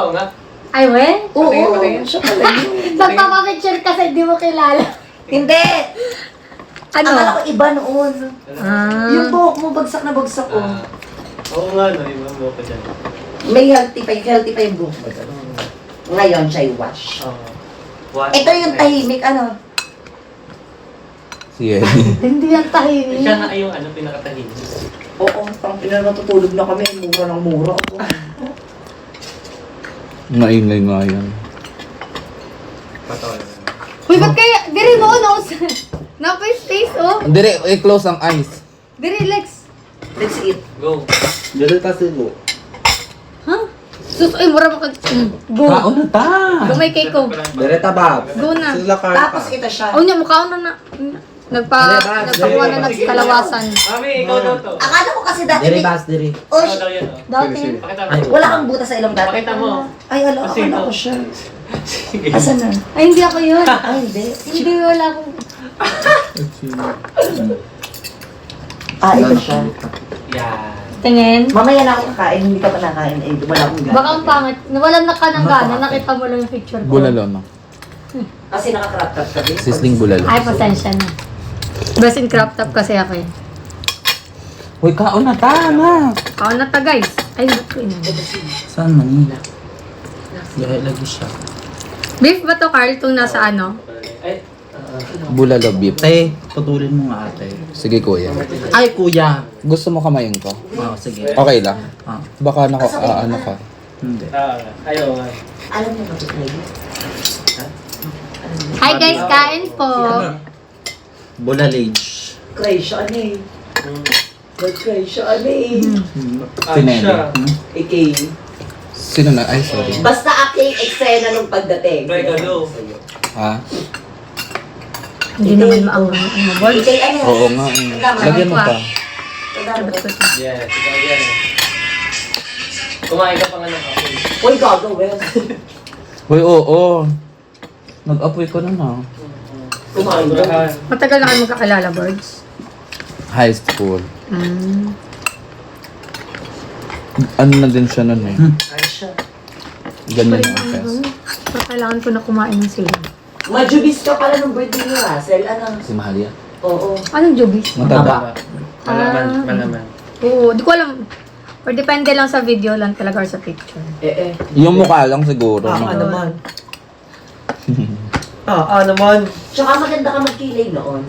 oo nga. Ay, we? Oo, Patingin. siya pala yun. Nagpapapicture kasi hindi mo kilala. Hindi! Ano? Akala ko iba noon. Yung Ah. buhok mo, bagsak na bagsak ko. Oo nga, no, ibang mo ko dyan. May healthy pa yung buhok mo. Ngayon, siya wash. Ito yung tahimik, ano? Si Eddie. Hindi yan tahimik. Siya nga yung pinakatahimik. Oo, parang pinanatutulog na kami. Mura ng mura ako. Maingay nga yan. Patawa na. Uy, ba't kaya? Diri mo, no? Napay space, oh. Dire, i-close ang eyes. Diri, Lex. Let's eat. Go. Dire kasi mo. Ha? Sus, ay, mura makag... Go. Kaon na ta! Go, may cake ko. Dire tabab. Go na. Tapos ito siya. Oh, niya, mukha na. Nagpakuha na nagkalawasan. Mami, ikaw daw to. Akala ko kasi dati Diri may... bas, diri. Oh, Ikaw daw yan, oh. Dati. Pakita Ay, mo. wala kang butas sa ilong dati. Pakita mo. Ay, akala ko siya. Sige. Asan na? Ay, hindi ako yun. Ay, hindi. Hindi, wala akong... Ah, ito siya. Yan. Tingin. Mamaya na ako kakain, hindi ka pa nakain. Eh, wala akong gana. Baka ang pangit. Nawalan na ka ng gana. Nakita mo lang yung picture ko. Bulalo, no? Kasi nakakrap top ka din. Sisling bulalo. Ay, pasensya na. Best in crop top kasi ako eh. Uy, kaon na ta, na! Ako na ta, guys. Ay, ba't ko ina? Saan Manila? Diri lagi siya. Beef ba to, Carl? Itong nasa ano? Ay, Bulalo beef. Ate, putulin mo nga ate. Sige, kuya. Ay, kuya. Gusto mo kamayin ko? Oo, sige. Okay lang. Ah, Baka ano ka. hindi. ayaw nga. Alam mo ba ito, Clay? Hi guys, kain po. Bulalage. Croatia, ano eh. Croatia, ano eh. Si Nene. Ikay. Sino na? Ay, sorry. Basta aking eksena nung pagdating. Try ka, go. Ha? Hindi naman maangang ano, board. Ikay, ano? Oo nga. Lagyan mo pa. Yes, ikaw yan. Kumain ka pa nga ng kape. Uy, gago, Wes. Uy, oo. Nag-apoy ko na na. Kumain ka. Matagal na kayo magkakilala, boards. High school. Mm. Ano na din siya nun eh. Ay, siya. Ganyan ang test. Pero kailangan ko na kumain ng sila. Majubis ka pala nung birthday ni Russell. Ano? Si Mahalia. Oo. Anong jubis? Mataba. Malaman. Oo, di ko alam. Or depende lang sa video lang talaga or sa picture. Yung mukha lang siguro. no? naman. naman. Tsaka maganda ka magkilay noon.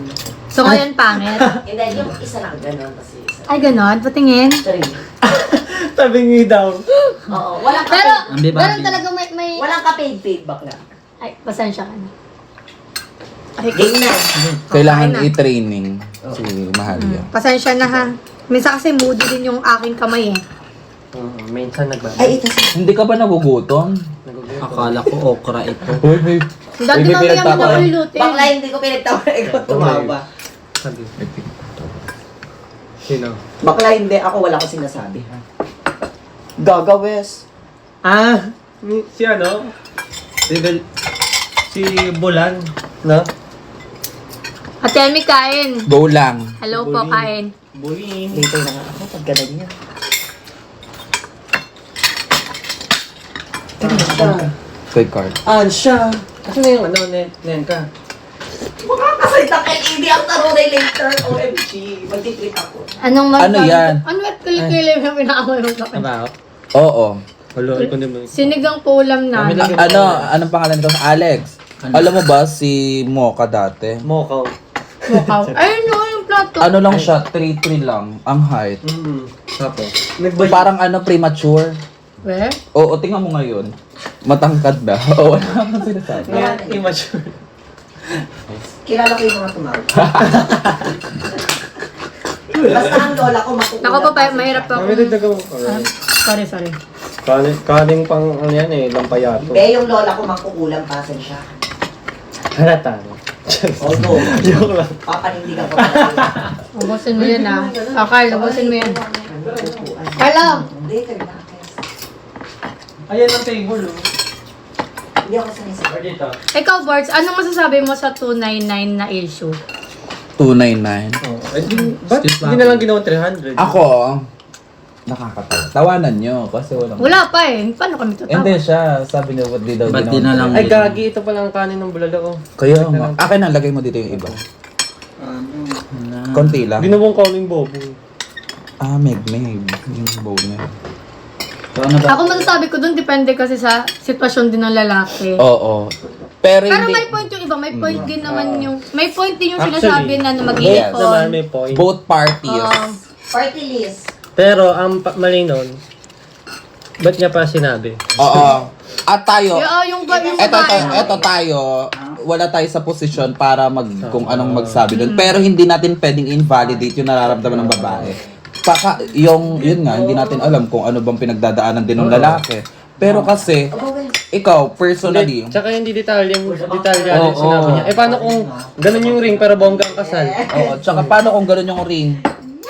So ngayon pangit. Hindi, yung isa lang gano'n kasi isa. Ay ganon, patingin. Sorry. Tabingi daw. Oo, walang ka Pero, Ang bibabi. meron talaga may... Walang ka paid bakla. Ay, pasensya ka na. Game na. Kailangan Okay na. i-training si Mahalia. Pasensya na ha. Minsan kasi moody din yung aking kamay eh. Minsan nagbabay. Ay, ito siya. Hindi ka ba nagugutom? Akala ko okra ito. Uy, may... Dati May namin yung pinagtatawa. nakululutin. Bakla, hindi ko pinagtawa. Ikaw tumawa. Sabi. Sino? Bakla, hindi. Ako wala ko sinasabi. Ha? Gaga, Wes. Si ano? Si Bulan. No? Ate Amy, kain. Go lang. Hello po, kain. Bulin. Later na nga ako pag ganun niya. Kay card. Ansha. Kasi na yung ano, nen ka. Makakasay na kay Idi ang tarunay later. OMG. Magtitrip ako. Anong Ano yan? Ano at kilikili yung pinakamal mo sa akin? About? Oo. Hello, ko naman. Sinigang po ulam na. Anong pangalan nito? Alex. Alam mo ba si Mocha dati? Mokaw. Mukaw. Ayun no, yung plato. Ano lang siya? 3'3 lang. Ang height. Tapos? Parang premature. We? Oo, tingnan mo ngayon. Matangkad na. Oo, wala akong sinasabi. Ngayon, immature. Kilala ko yung mga tumawag. Basta ang lola ko makukulang. Ako pa, mahirap pa ako. Kami dagdagan mo pa. Sorry. Kaling pang ano yan eh, lampayato. Be, yung lola ko makukulang pasan siya. Halata no? Although, Joke lang. papanindigan ko pala. Ubusin mo yun ah. Carl, ubusin mo yan. Carlo! Hindi, kailangan. Ayan ang table oh. Hindi ako sanay sa Dito. Ikaw, Barts, anong masasabi mo sa 299 na issue? 299. Oh, ba't hindi na lang ginawa 300? Ako, nakakatawa. Tawanan nyo kasi walang... Wala pa eh. Paano kami tatawa? Hindi siya. Sabi niya, ba't di daw Ba't di na lang? Ay, gagi. Ito pala ang kanin ng bulalo. Oh. Kaya nga. Akin na, lagay mo dito yung iba. Konti lang. Ginawang kanin bobo. Ah, meg-meg. Yung bowl na. Ano ba? Ako masasabi ko dun, depende kasi sa sitwasyon din ng lalaki. Oo. Pero Pero hindi... may point yung iba, may point din naman yung... May point din yung Actually, sinasabi na Naman mag-iipon. may point. Both parties. Party list. Pero ang mali nun, ba't niya pa sinabi? Oo. At tayo, Yung babae. eto tayo, wala tayo sa posisyon para kung anong magsabi doon. Pero hindi natin pwedeng invalidate yung nararamdaman ng babae. Yun nga, hindi natin alam kung ano bang pinagdadaanan din ng lalaki. Pero kasi, ikaw, personally, Tsaka hindi detalye yung Oo. sinabi niya. Eh paano kung ganun yung ring pero bongga ang kasal? oo, tsaka paano kung gano'n yung ring?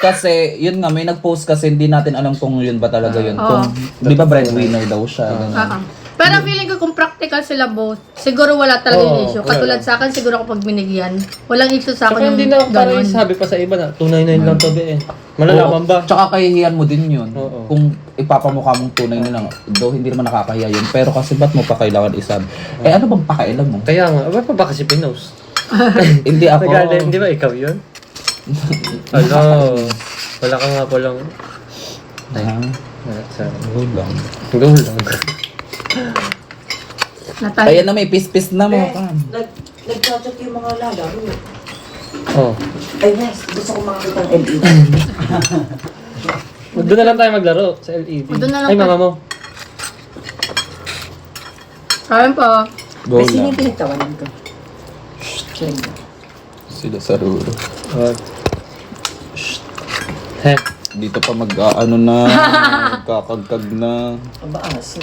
Kasi, yun nga, may nag-post kasi hindi natin alam kung yun ba talaga yun. Kung, di ba breadwinner daw siya? Ganun. Pero feeling ko kung practical sila both, siguro wala talaga yung Oo, issue. wala. Katulad sa akin, siguro kapag binigyan, walang issue sa Tsaka akin hindi yung na parang ganun. sabi pa sa iba na 299 lang to be eh. Malalaman ba? Tsaka kahihiyan mo din yun. Oo. Kung ipapamukha mong tunay na lang, though hindi naman nakakahiya yun. Pero kasi ba't mo pa kailangan isabi? Eh ano bang pakailan mo? Kaya nga, ba't pa ba kasi pinost? Hindi ako. Nagalit, hindi ba ikaw yun? Ano? Wala ka nga palang... Ah, Sorry. go lang. Go lang. Natay. Ayan na may pis-pis na mo. Nag-chat yung mga lalaro. Oh. Ay, nice. Gusto ko makakita ng LED. Doon na lang tayo maglaro sa LED. Doon na lang Ay, tayo. mama mo. Kain po. Go May sino lang. yung pinagtawanan ko? Sila sa ruro. Heh. Dito pa ano na, magkakagkag na. Aba, aso.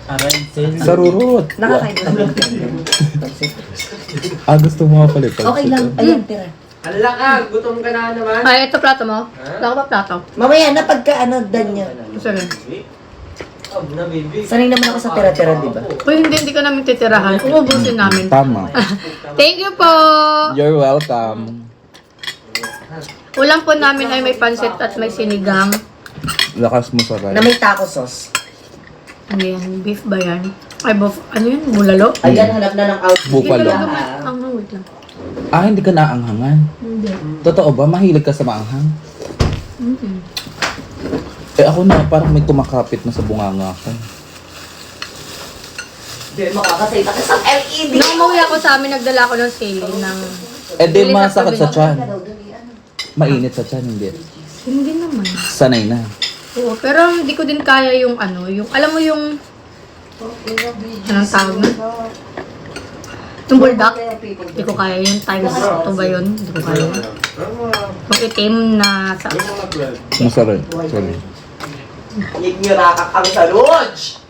Aray, Sa rurot. Nakakain ko lang. Ah, gusto mo nga pala. Okay lang. Ayan, tira. Hala ka, gutom ka na naman. Ay, ito plato mo. Wala ko ba plato? Mamaya na pagka dan niya. Sige. Na baby. Sanay naman ako sa tira-tira, di ba? Uy, hindi ko namin titirahan. Uubusin namin. Tama. Thank you po! You're welcome. Ulam po namin ay may pansit at may sinigang. Lakas mo sa Na may taco sauce. Ano yan? Beef ba yan? Ay, ano yun? Bulalo? Ayan, hanap na ng outfit. Bukalo. Hindi talaga ang wait lang. Ah, hindi ka naanghangan? Hindi. Totoo ba? Mahilig ka sa maanghang? Mm-hmm. Eh ako na, parang may kumakapit na sa bunganga ko. Hindi, makakasave ako sa LED. Nung umuwi ako sa amin, nagdala ako ng sili ng... Eh di Bili sa masakit sa probinsya. tiyan. Mainit sa tiyan, hindi. Hindi naman. Sanay na. Oo, pero hindi ko din kaya yung ano, yung... Alam mo yung... Anong tawag na? Yung buldak. Hindi ko kaya yung times 2 ba yun? Hindi ko kaya. Yung itim na sa... Masarap. Sorry. Nagnirakak ang sa lodge.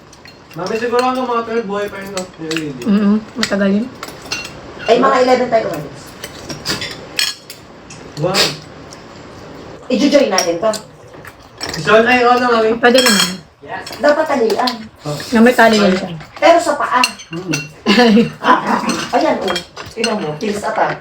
Mami, siguro hanggang mga 12 buhay pa yun. LED. Matagal yun. Ay, mga 11 tayo umalis. Wow. I-join natin to. John, ay, ano, mami? Pwede naman. Dapat talian. Na may tali yan siya. Pero sa paa. Ayan, oh. Tingnan mo, tilis ata.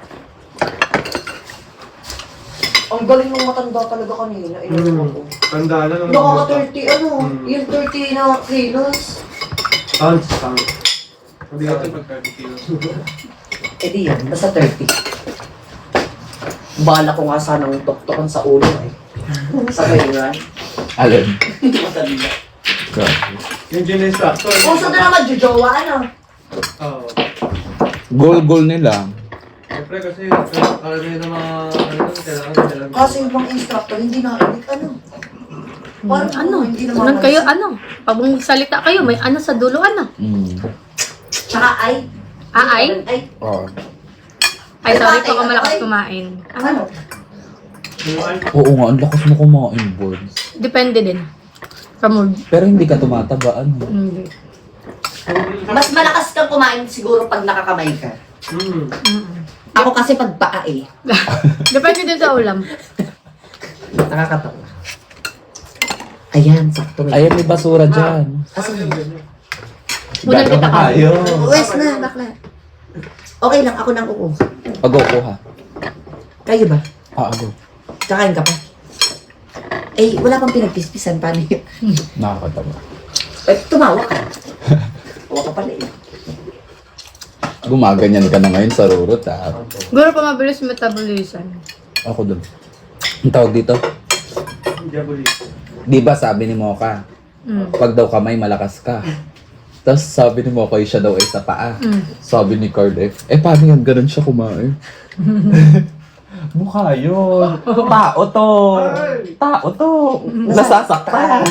Ang galing ng matanda talaga kanina. Iniwan ko. Tanda na naman. Nakaka-30, ano? Yung 30 na kilos. Pounds. Mabigat yung pag 30 kilos. Eh di yan, basta 30. Bala ko nga sanang tuktukan sa ulo eh. Sa kailan. Alin? Matanda. Yung gin instructor. Puso na naman, jujowa, ano? Oo. Goal nila. Siyempre kasi, karamihan ng mga, kailangan. Kasi yung mga instructor, hindi nakinig, ano? Parang Ano? hindi Sunod kayo, ano? Pag salita kayo, may ano sa dulo, ano? Tsaka ay. Ay? Ay. Oh. Ay, sorry po kung malakas kumain. Ano? Oo nga, ang lakas mo kumain, boys. Depende din. Sa mood. Pero hindi ka tumataba, ano? Hindi. Mas malakas kang kumain siguro pag nakakamay ka. Ako kasi pag paa eh. Depende din sa ulam. Nakakatawa. Ayan, sakto. Ayan, may basura dyan. Asan yun? Unang kita ka. Uwes na, bakla. Okay lang, ako nang upo. Pag-upo ha. Kayo ba? Ah, go. Kakain ka pa? Eh, wala pang pinagpispisan. Paano yun? Nakakatawa. Eh, tumawa ka. Tumawa ka pala eh. Gumaganyan ka na ngayon sa rurot ah. Siguro pa mabilis metabolism. Ako dun. Ang tawag dito? Di ba sabi ni Mocha, pag daw kamay malakas ka. Tapos sabi ni Mocha, siya daw ay sa paa. Sabi ni Carl paano yan? Ganun siya kumain. Mukha yun. Tao to. Tao to. Nasasaktan.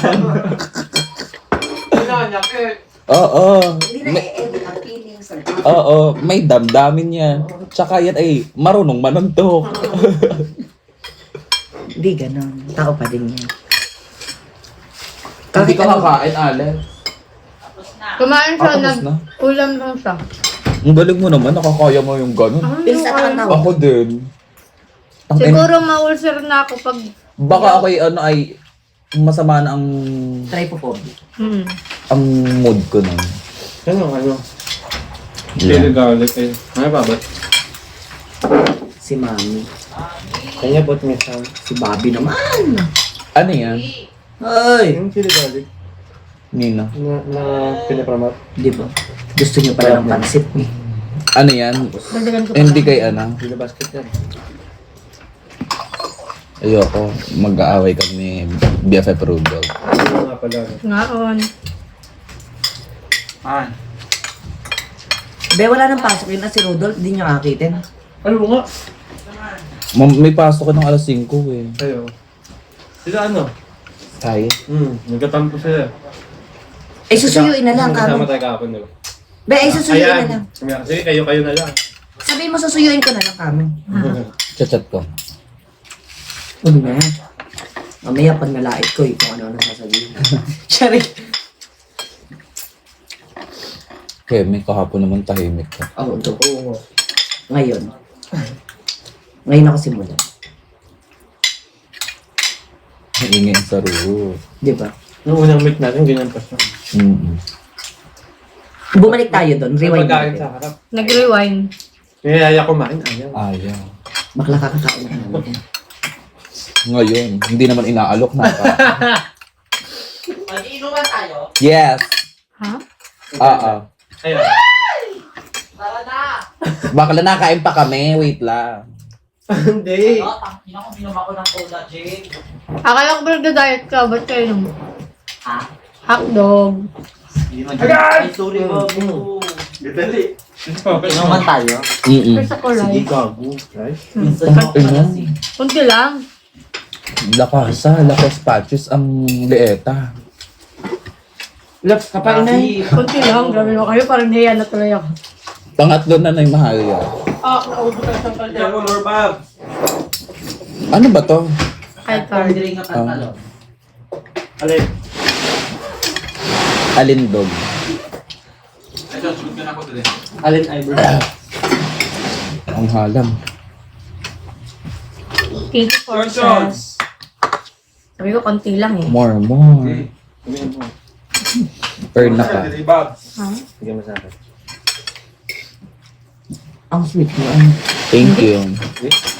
Oo. Hindi na i-edit ang feelings. Oo. May damdamin yan. Tsaka yan ay marunong manuntok. Hindi ganon. Tao pa din yan. Hindi ka kakain, Ale. Kumain siya, Tapos na? ulam lang siya. Ang galing mo naman. Nakakaya mo yung ganun. Bilis at ang tao. Ako din. Siguro ma-ulcer na ako pag... Baka ako ay masama na Trypophobia. ang mood ko nun. Ano? Chili garlic eh. Ano ba ba? Si Mami. Kanya bot minsan. Si Bobby naman. Ano yan? Ay! Yung chili garlic Nina. na pinapromote. Di ba? Gusto niyo pala ng pansit eh. Ano yan? Dagdagan ko pa. Hindi kay ano. Chili basket yan. Ayoko. Mag-aaway kami BFF Rudolph. Ano nga pala. Ngaon. Be, wala nang pasok yun na si Rudolph. Hindi niyo kakitin. Ano nga? May pasok ko ng alas 5 eh. Ayo. Sila ano? Ay. Nagkatampo sila. Ay, susuyuin na lang Kasama kami. tayo kahapon, di ba? Be, ay susuyuin na lang. Sige, kayo na lang. Sabihin mo, susuyuin ko na lang kami. Chat ko. Huwag na. Mamaya pag nalait ko, kung ano sasabihin. Sorry. Kemi, kahapon naman tahimik ka. Oo, ito. Ngayon. Ngayon ako simula. Ingin sa rurot. Di ba? Nung unang meet natin, ganyan pa siya. Bumalik tayo doon. Rewind Pagkain natin. sa harap. Nag-rewind. Niyaya kumain, ayaw. Ayaw. Bakla kakakain na natin. Ngayon, hindi naman inaalok na ka. Mag-iinuman tayo? Yes! Ha? Ayaw. Bakla nakain pa kami. Wait lang. Hindi. Akala ko ba nagda-diet ka? Ba't kayo nung... Ha? Hotdog. Inuman tayo? Sa kulay. gago. Right? Kunti lang. Lakas patches ang leeta. Laps, kapain na eh. Kunti lang. Grabe mo kayo. Parang niya na tuloy ako. Pangatlo na na yung mahal yan. Naubos ka sa kaldero. Ano ba to? Ay, card. Alin? Alindog. Alin Ivory? Ang halam. Thank you for this. Sabi ko, konti lang eh. More. Earn na ka. Ha? Sige mo sa akin. Ang sweet mo. Thank you.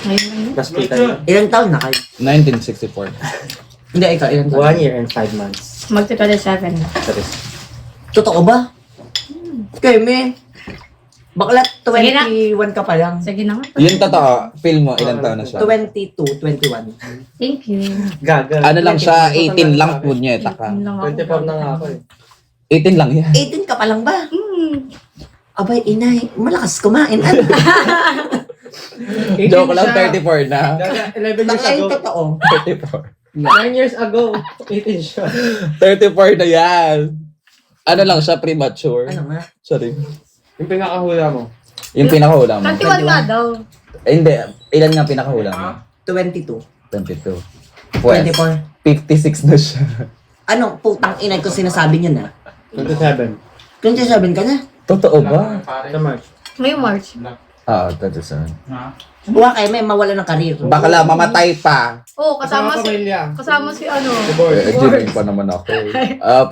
Ngayon lang yun. Tapos kita niyo. Ilang taon na kayo? 1964. Hindi, ikaw. Ilang taon? 1 year and 5 months. Magti-27 na. That is. Totoo ba? Kayo, me. Bakla, Sige na. 21 ka pa lang. Sige na nga. Yun totoo. Feel mo, ilang taon na siya? 22, 21. Thank you. Gaga. Ano lang siya, 18 lang punyeta ka. Yun lang ako. 24 na nga ako eh. 18 lang yan. 18 ka pa lang ba? Abay, inay, malakas kumain. Joke lang, 34 na. Gaga, 11 years Bakla yung ago. totoo. 34. 9 years ago. 18 siya. 34 na yan. Ano lang siya, premature. Ano nga? Sorry. Yung pinakahula mo. Yung pinakahula mo. 21 nga daw. Hindi, ilan nga pinakahula mo? 22. 22. Pues, 24. 56 na siya. Ano, putang inay ko sinasabi niyo na? 27. 27 ka na? Totoo ba? Sa March. Ngayong March. Ah, 27. Huwag kayo, may mawala ng karir. Bakla, mamatay pa. Oo, kasama si... pamilya. Kasama si ano. Engineering pa naman ako.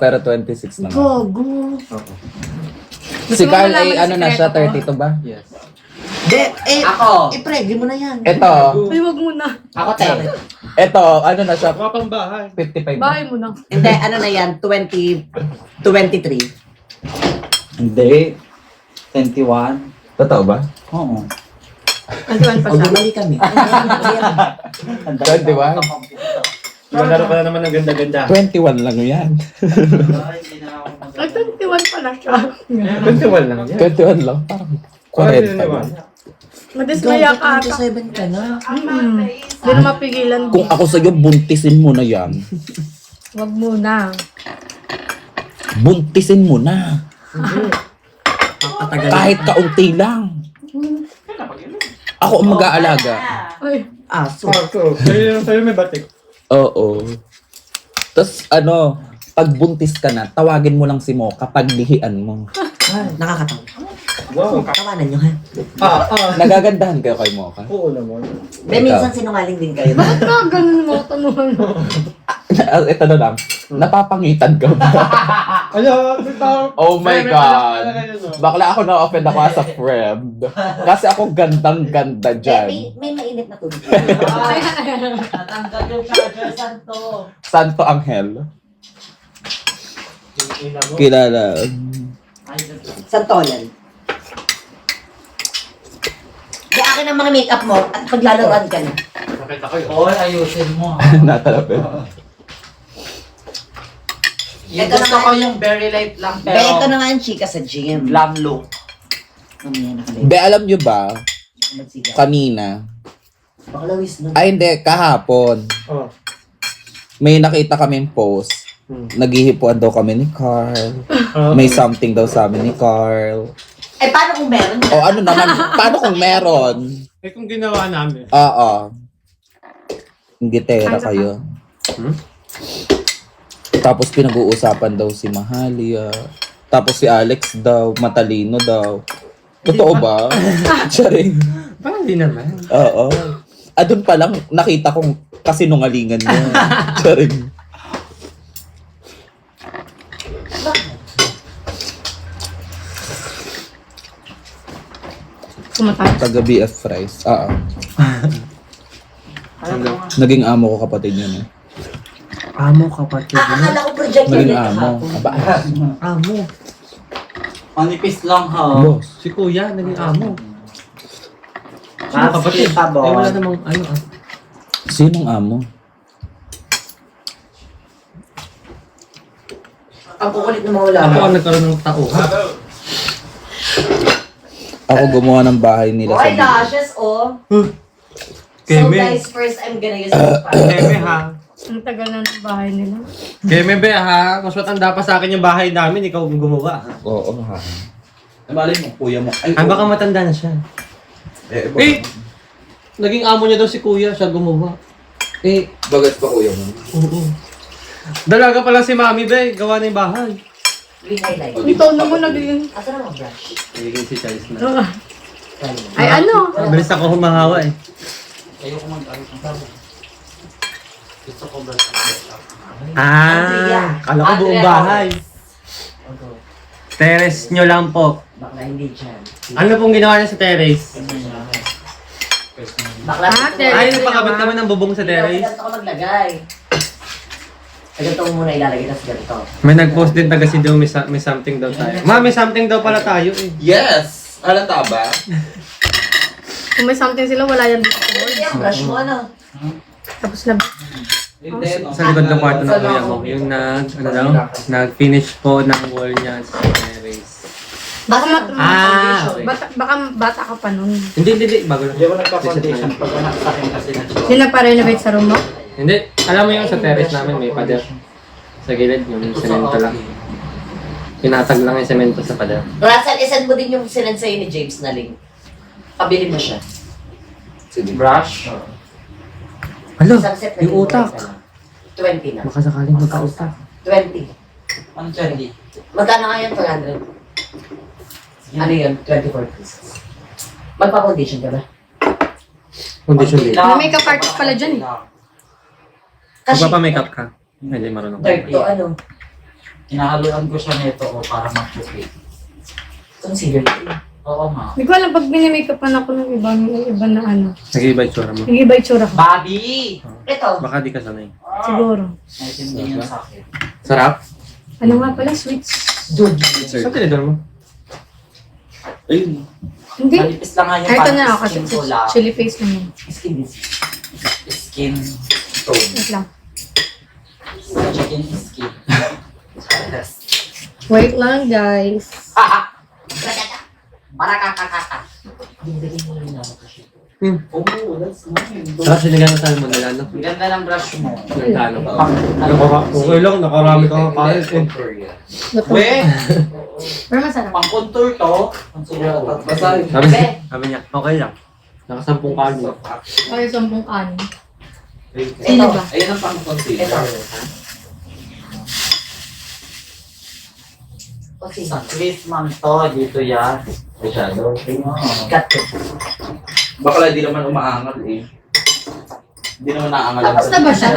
Pero 26 na nga. Gogo. Si Gusto mo Carl malaman ay ang ano na siya, sikreto ko? 32 ba? Yes. Ako. I-preggy mo na yan. Ito, Ay, wag mo na. Ako, te. ito, ano na siya? Mga pang bahay. 55 na. Bahay mo na. Hindi, ano na yan? 23. Hindi. 21. Totoo ba? Oo. Antuan pa O, sa. bumali kami. 21? Malaro ka na naman ng ganda-ganda. 21 lang yan. Nag-21 pa na siya. 21 lang yan. 21 lang, parang 40 lang. Madismaya ka ata. 27 ka na. Hindi na mapigilan. Kung ako sa'yo, buntisin mo na yan. Wag mo na. Buntisin mo na. Kahit kaunti lang. Ako ang mag-aalaga. Ay, Aso. Sa'yo may batik. Oo. Tapos ano, pag buntis ka na, tawagin mo lang si Mo kapag lihian mo. Nakakatawa. Wow. Tawanan nyo, ha? Nagagandahan kayo kay Mocha? Oo naman. May minsan sinungaling din kayo. bakit na ganun mo tanungan mo? Ito na lang, napapangitan ka ba? Ano? Bitaw. Oh my God! Bakla ako na-offend ako as a friend. Kasi ako gandang-ganda dyan. May mainit na tubig. Natanggal yung charger, Santo. Santo Angel. Kilala. Santolan. Di akin ang mga make-up mo at paglalaroan ka na. Hoy, ayusin mo. Natalapin. Yung Ito gusto naman. ko yung very light lang, Pero ito pero na nga ang chika sa gym. glam look. Mamaya nakalagay. Be, alam nyo ba, Magsiga. kanina, Bakalawis na. ay hindi, kahapon, Oh. may nakita kaming post. Naghihipuan daw kami ni Carl. May something daw sa amin ni Carl. Eh, paano kung meron? O ano naman, paano kung meron? Eh kung ginawa namin. Oo. Gitera kayo. Tapos pinag-uusapan daw si Mahalia. Tapos si Alex daw, matalino daw. Totoo ba? Charing. Parang di naman. Oo. Doon pa lang nakita kong kasinungalingan niya. Charing. Kumatay. Taga BF Fries. Oo. Naging amo ko kapatid yun eh. Amo kapatid. Akala ko project Naging yun. amo. Aba. Amo. Manipis lang ha. Boss. Si kuya, naging amo. Kapatid. Eh wala namang ano ah. Sinong amo? Ang kukulit ng mga wala. Ako ang nagkaroon ng tao. Ako gumawa ng bahay nila Boy, sa lashes, oh. So Keme. guys, first I'm gonna use this pa. Keme ha. Ang tagal na ng bahay nila. Keme be ha. Mas matanda pa sa akin yung bahay namin. Ikaw ang gumawa. Oo, ha. Malay mo, kuya mo. Ay, Ay baka matanda na siya. Eh! Naging amo niya daw si kuya. Siya gumawa. Eh, bagas pa kuya mo. oo. Dalaga pala si mami be. Gawa na yung bahay. Re-highlight. Ito naman naging... Asa na mga brush? Nagiging si Charles na. Ay ano? Mabilis ako humahawa eh. Ayoko mag-alit ng tao. Gusto ko ba? Ah, kala ko buong bahay. Terrace nyo lang po. Bakla hindi dyan. Ano pong ginawa niya sa terrace? Bakla Ah, Ay, napakabit kami ng bubong sa terrace. Ganito ko maglagay. Sa ganito mo muna ilalagay, tapos ganito. May nag-post din taga si Joe, may something daw tayo. Ma, may something daw pala tayo eh. Yes! Halata ba? Kung may something sila, wala yan dito sa board. Yung brush mo, ano? Tapos na... Sa likod ng kwarto ng kuya mo, yung nag-finish po ng wall niya sa terrace. Baka Ah, okay. bata ka pa nun. Hindi, bago lang. Hindi ako nagpa-foundation pag anak sa akin kasi nag-show. Hindi na pa-renovate sa room mo? Hindi, alam mo yung sa terrace namin, may pader. Sa gilid, yung semento lang. Pinatag lang yung semento sa pader. Russell, isend mo din yung sinend sa'yo ni James na link. Pabili mo siya. Brush. Alo, Isang set na yung utak. 20 na. Baka sakaling magka-utak. 20. Ano Charlie? Magkano nga yan? 400? Ano yun? 24 pieces. Magpa-foundation ka ba? Condition din. May makeup artist pala dyan eh. Kasi, Magpapa-makeup ka. Hindi marunong ka. 30 ano? Hinahaluan ko siya nito o para mag-chocolate. Consider it. Oo nga. Hindi ko alam, pag minimakeupan ako ng iba na ano. Nag-iba yung tsura mo. Nag-iba yung tsura ko. Bobby! Ito. Baka di ka sanay. Siguro. Naitindihan yun sa akin. Sarap? Ano nga pala, sweets? Dude. Saan tinidor mo? Ayun. Hindi. Malipis lang nga yung Ay, ito na ako kasi skin ko lang. chili paste na yun. Skin tone. Wait lang. Chicken skin. Wait lang, guys. Marakakakaka. Oh, that's nice. Sarap sinigang na salmon nila, no? Ang ganda ng brush mo. Nagkano ba? Pang- Okay lang, nakarami ka nga kain eh. Luto. We! Pero masarap. Pang contour to. Ang siguro. Sabi niya, okay lang. Nakasampung kalo. Kaya 10 kanin. Ito. Sino ba? Ayun ang pang-concealer. Okay. Sa Christmas to, dito yan. Masyado. Cut it. Bakla di naman umaangal eh. Hindi naman naangal. Tapos na ba siya?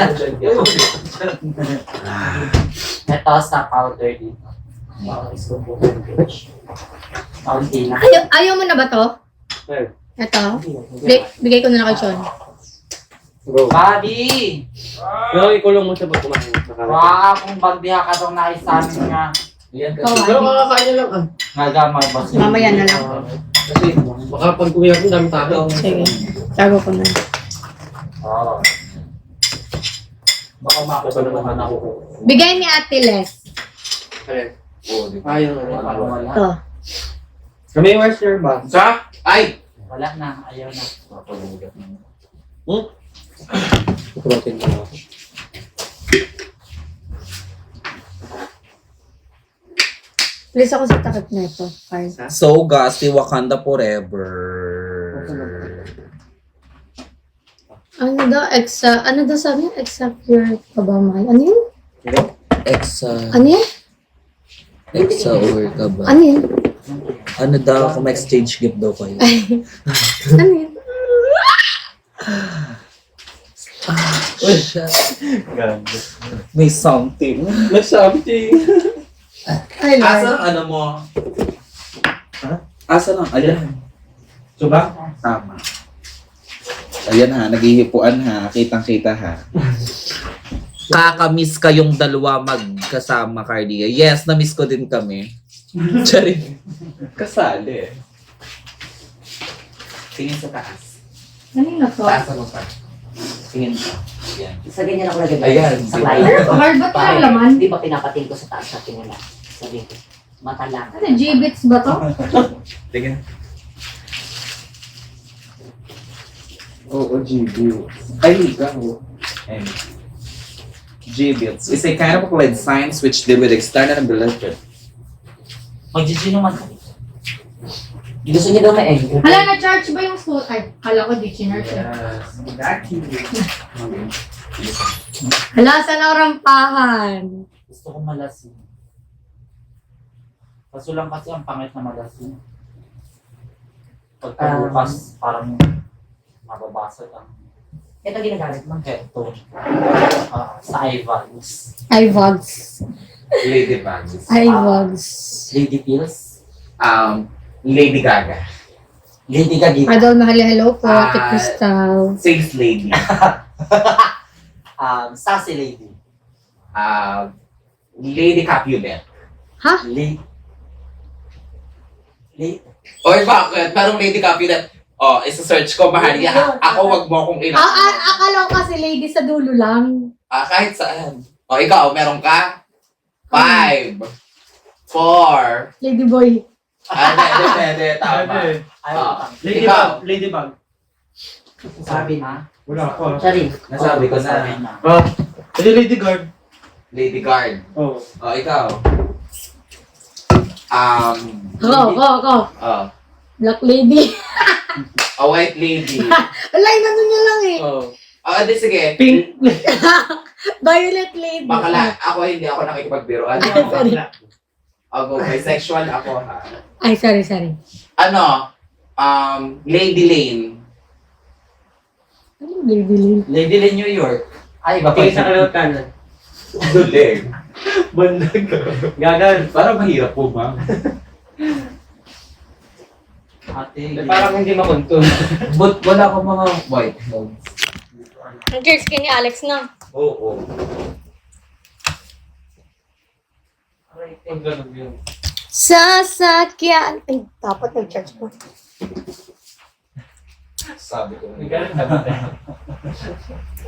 Ito sa powder dito. Powder na. Ayaw mo na ba to? Ito? Bigay ko na lang kay Sean. Go. Bobby! Pero ikulong mo siya pag kumain. Baka kung bagbiha ka itong naisamin nga. Pero kakakain niya lang ah. Nagamay ba siya? Mamaya na lang. Kasi baka pag kumiyak mo, dami tao. Sige. Tago ko na. Oo. Baka makuha naman ako. Bigay ni Ate Les. Ayaw Wala. Ito. Kami yung washer ba? Sa? Ay! Wala na. Ayaw na. Protein ko ako. Please ako sa takip na ito. Carl. So, Gasti, Wakanda forever. Ano daw? Ano daw sabi niya? Except your kabamay. Ano yun? Exa. Ano yun? Exa or kaba. Ano yun? Ano daw kung exchange gift daw kayo? Ano yun? May something. May something. Ay, Asa Lord. ang ano mo? Asa lang? Ayan. Suba? Tama. Ayan ha, naghihipuan ha. Kitang-kita ha. Kakamiss kayong dalawa magkasama, Cardia. Yes, na-miss ko din kami. Charing. Kasali. Tingin sa taas. Ano yun na to? Taas ano pa? Tingin ka. Ayan. Sa ganyan ako nagagay. Ayan, Sa diba? flyer. Hard ba tayo laman? Di ba pinapating ko sa taas sa tingala? Sabi ko. Mata lang. Ano, G-bits ba to? Tingin. Oo, GB. Ay, gaho. And GBITS is a kind of applied science which deal with external and related. Mag-GG naman. Gusto niyo daw na egg. Hala, na-charge ba yung school? Ay, kala ko di chinarge. Hala, saan ang rampahan? Gusto ko malasin. Kaso lang kasi ang pangit na malasin. Pagkabukas, parang mababasag ang Ito ginagamit mo. headphone. Sa iVags. iVogs. Ladybugs. iVogs. Lady Pills. Lady Gaga. Lady Gagita. Adol, mahali, hello po. Ate Crystal. Six Lady. Sassy Lady. Lady Capulet. Ha? Lady. Or bakit? Parang Lady Capulet. Oh, isa-search ko, Mahalia. Ako, wag mo akong ina. Akala ko kasi lady sa dulo lang. Kahit saan. O, ikaw, meron ka? 5, 4. Lady boy. Pwede, tama. Ayaw. Ladybug. Sabi na. Wala ako. Sorry. Nasabi ko Sabi na. na. Lady Guard. Lady Guard. Oo. O, ikaw. Ako. Oh, Black lady. a white lady. Wala, inano nyo lang eh. Oo. Di sige. Pink. Violet lady. Bakla, ako hindi ako nakikipagbiroan. Sorry. Ako, bisexual ako ha. Ay, sorry. Ano? Lady Lane. Ano lady lady? Lady Lane, New York. Ay, iba pa. Tingin sa kaliwat kanan. Dulig. Bandag. Gagal. Para mahirap po ba? Ate, Parang hindi makuntun. But wala akong mga white clothes. Ang clear skin ni Alex na. Oo. Ang ganun yun. Sasakyan. Ay, dapat nag-charge ko. Sabi ko. Ang ganun na ba?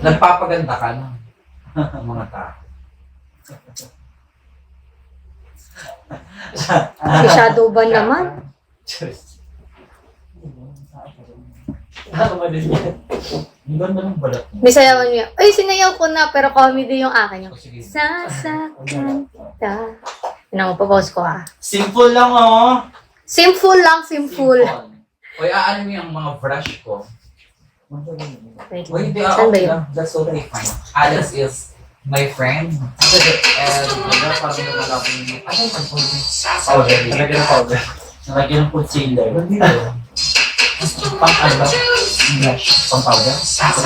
Nagpapaganda ka na. Mga tao. Si Shadow ba naman? Ako ba din yan? ang ganda ng balat mo. May sayawan niya. Ay, sinayaw ko na, pero comedy yung akin. Yung O sige. sasakyan kita. Yun ang papost ko Simple lang oh. Simple lang, simple. Uy, aano mo yung mga brush ko? Wait, Uy, hindi saan ako. ba yun? That's totally fine. Alex is my friend. And wala parang nakalapin yung... Ano yung Powder. Talaga ng powder. Nalagyan ng concealer. Pang ano? Blush. Pang powder.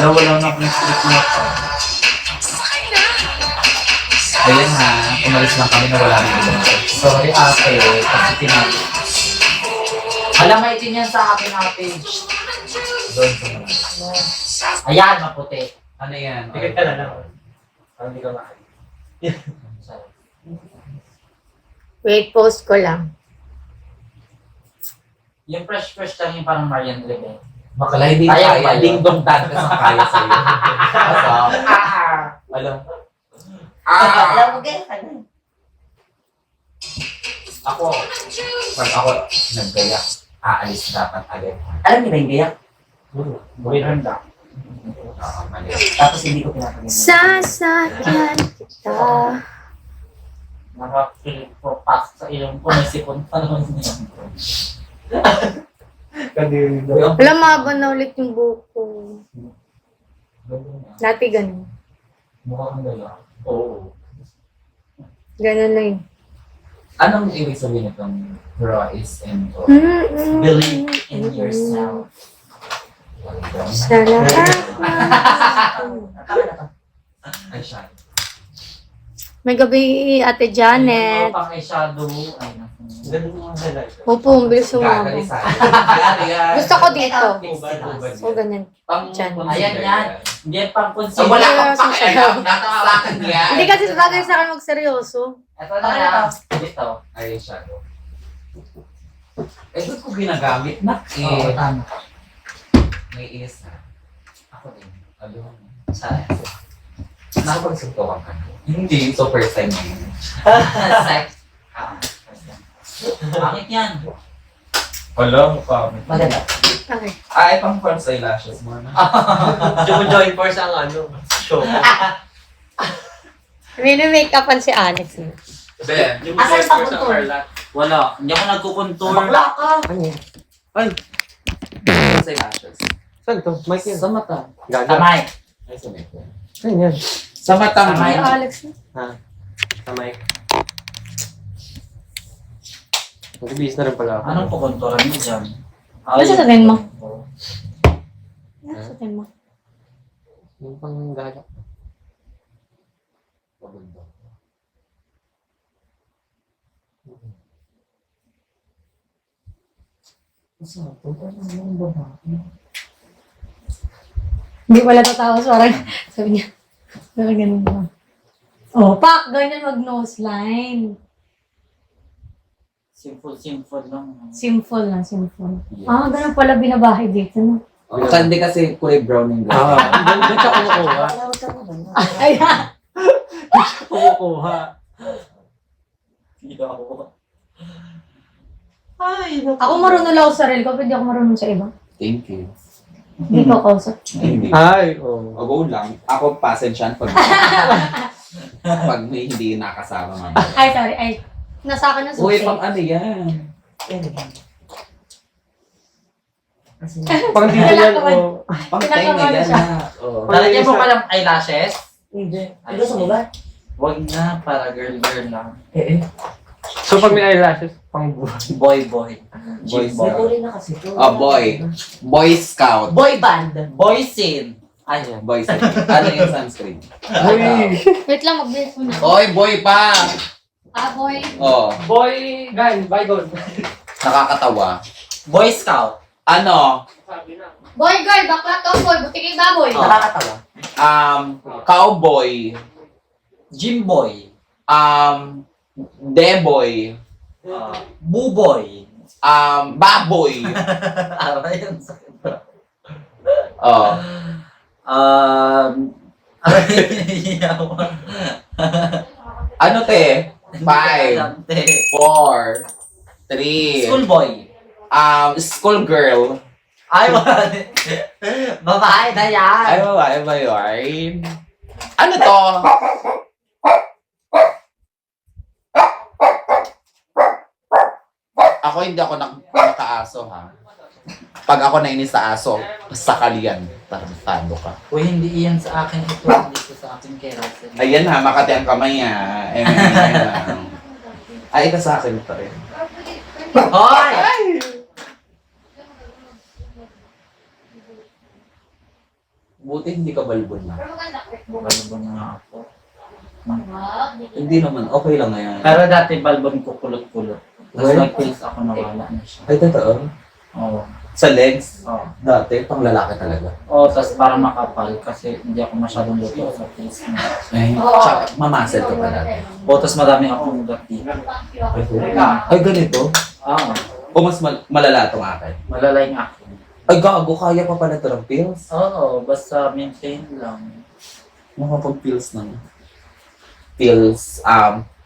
Wala na akong strip na pa. Ayan ha, umalis lang kami na wala na dito. Sorry ate, kasi tinapos. Alam, may itin yan sa akin ate. Doon sa mga. Ayan, maputi. Ano yan? Tigil ka na lang. Parang hindi ka makakita. Wait, post ko lang. Yung fresh lang yung parang Marian Rebe. Bakala hindi Kaya kaya, ba yun? ding-dong dantas ang kaya sa'yo. Kaso, alam, Alam mo kaya ka na. ako, pag ako naggaya, aalis dapat agad. Alam niyo ba yung gayak? Buhay handa. Mali. Tapos hindi ko pinapagyan. Sasakyan kita. Nakapilit ko pasok sa ilong ko. May sipon pa naman niya. Kadiri daw. Uy, ang Wala, mahaba na ulit yung buko. Dati ganun. Mukha kang gala. Oo. Ganun na yun. Anong ibig sabihin itong Royce and O? Believe in yourself. Sa lahat. Ay, siya. May gabi, Ate Janet. Pang eyeshadow. Ay, naku. Ganun yung mga highlight. Opo, ang bilis sumama. Gagali sa'yo. Gusto ko dito. Ubad-ubad O, ganyan. Pang Dyan. Ayan yan. Hindi pang So, concealer. wala kang pakialam. Natasakan yan. Hindi kasi bagay sa akin magseryoso. Ito na lang. Dito. Ay, shadow. Eh, doon ko ginagamit na. Oo, Eh, tama. may isa. Ako din. Alam mo. Sa Nakapagsuntukan ka. Hindi. So, first time mo yun. sex. Pangit yan. Wala, pamit. Maganda. Okay. Ay, pang false eyelashes mo na. Join force ang ano. Show. Mini-make-upan si Alex. eh. Ben. Asan pa contour? Wala. Hindi ako nagkukontour. Bakla ka. Ano yan? False eyelashes. Saan to? Mike yan. Sa mata. Gaga. Kamay. Ay, sa neck. Saan yan? Sa matang Kamay. Si Alex. Ha? Sa Mike. Magbibihis na rin pala ako. Anong kukonturan mo dyan? Ano sasabihin mo? Ano sasabihin mo? Yung pang gaga. Hindi pala tatawa. Parang sabi niya. Parang ganun ba? Oh, pak! Ganyan mag-nose line. Simple lang. Simple na, simple. Ah, ganun pala binabahay dito, no? Kandi kasi kulay brown yung Ah, doon siya kumukuha. Ay, Kumukuha. Hindi ako. ako marunong lang ako sa sarili ko, pero hindi ako marunong sa iba. Thank you. Hindi ko kausap. Hindi. Ay, oo. O, go lang. Ako pasensyan pag pag may hindi nakasama man. Ay, sorry. Ay, nasa akin na Uy, susi. pang ano yan? Pang dito yan, oh. Pang tenga Pinakaman yan siya. na. Oh. Lalagyan mo pa ng eyelashes? Hindi. Gusto mo ba? Huwag na, para girl lang. So pag may eyelashes, pang buhay. Boy. Boy, May boy. kulay na kasi to. Oh, boy. Boy Scout. Boy band. Boy scene. Ayan. Boy Scout. Ano yung sunscreen? Uy! Wait lang, mag-break muna. Oy, boy pa! Ah, boy. Oh, Boy, gan, bygone. nakakatawa. Boy Scout. Ano? Boy, girl, bakla, tomboy, buti kay baboy. Nakakatawa. Cowboy. Jimboy. Deboy. Buboy. Baboy. Aray, yun sa Oh. Aray, yawa. Ano te? 5, 4, 3. Schoolboy. Schoolgirl. Ay, wala. Babae na yan. Ay, babae ba yun? Ano to? Ako hindi ako nakaaso ha. Pag ako nainis sa aso, sakalian. Tarantado ka. Uy, hindi iyan sa akin ito. Hindi ito sa akin kay Russell. Ayan ha, makati ang kamay ha. Ay, ito sa akin pa rin. Hoy! Buti hindi ka balbon na. Balbon nga ako. Hindi naman, okay lang ngayon. Pero dati balbon ko kulot-kulot. Tapos nag-pills ako nawala na siya. Ay, totoo? Oo. Sa legs? Oo. Dati, pang lalaki talaga. Oo, tapos parang makapal kasi hindi ako masyadong luto sa pills na. Ay, tsaka, mamasel ka pala. Oo, tapos marami akong ugat dito. Ay, ganito? Oo. O mas malala itong akin? Malalay nga ako. Ay, gago, kaya pa pala ito ng pills? Oo, basta maintain lang. Makapag-pills na. Pills,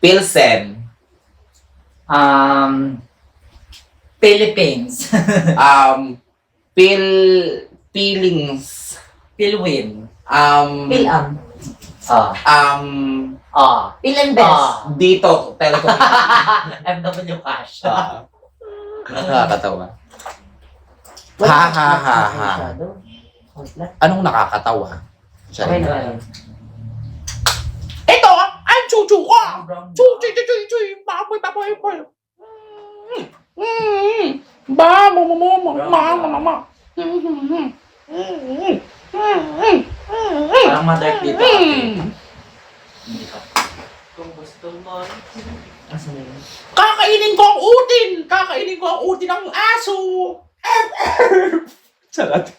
Pilsen. Philippines. Peelings. Pilwin. Pilam. Pilan best. Dito, telecom. MW Cash. Nakakatawa. Ha. Anong nakakatawa? Okay na lang. Ito, ang chuchu ko! Chuchu, baboy. Mama. Parang ma-dark dito ate. Hindi ka. Kakainin ko ang utin ng aso! Salat.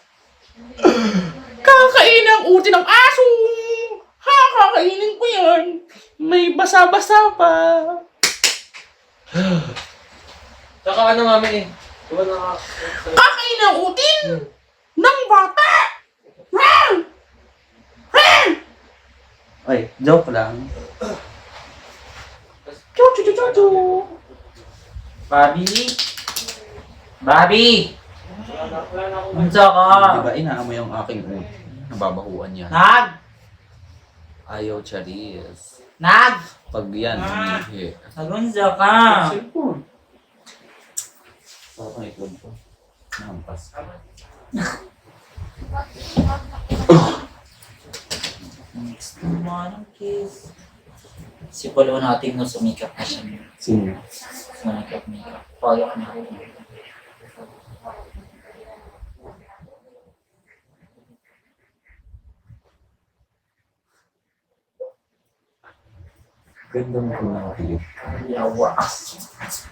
Kakainin ang utin ng aso! Kakainin ko yan! May basa-basa pa! Tsaka ano mami eh. Diba Kakainin ang utin ng bata! Ay, joke lang. Chu. Bobby! Unsa ka? Diba inaamoy ang aking utin? Nababahuan yan. Nag! Ayaw, Charis. Nag! Pag yan, umihi. Nagunsa ka! Sarap ang itlog ko. Nampas. Next naman ang kiss. Si Polo natin no sumikap na siya. Sino? Sumikap. Payok na. Ganda mo kung nakakilip. Yawa.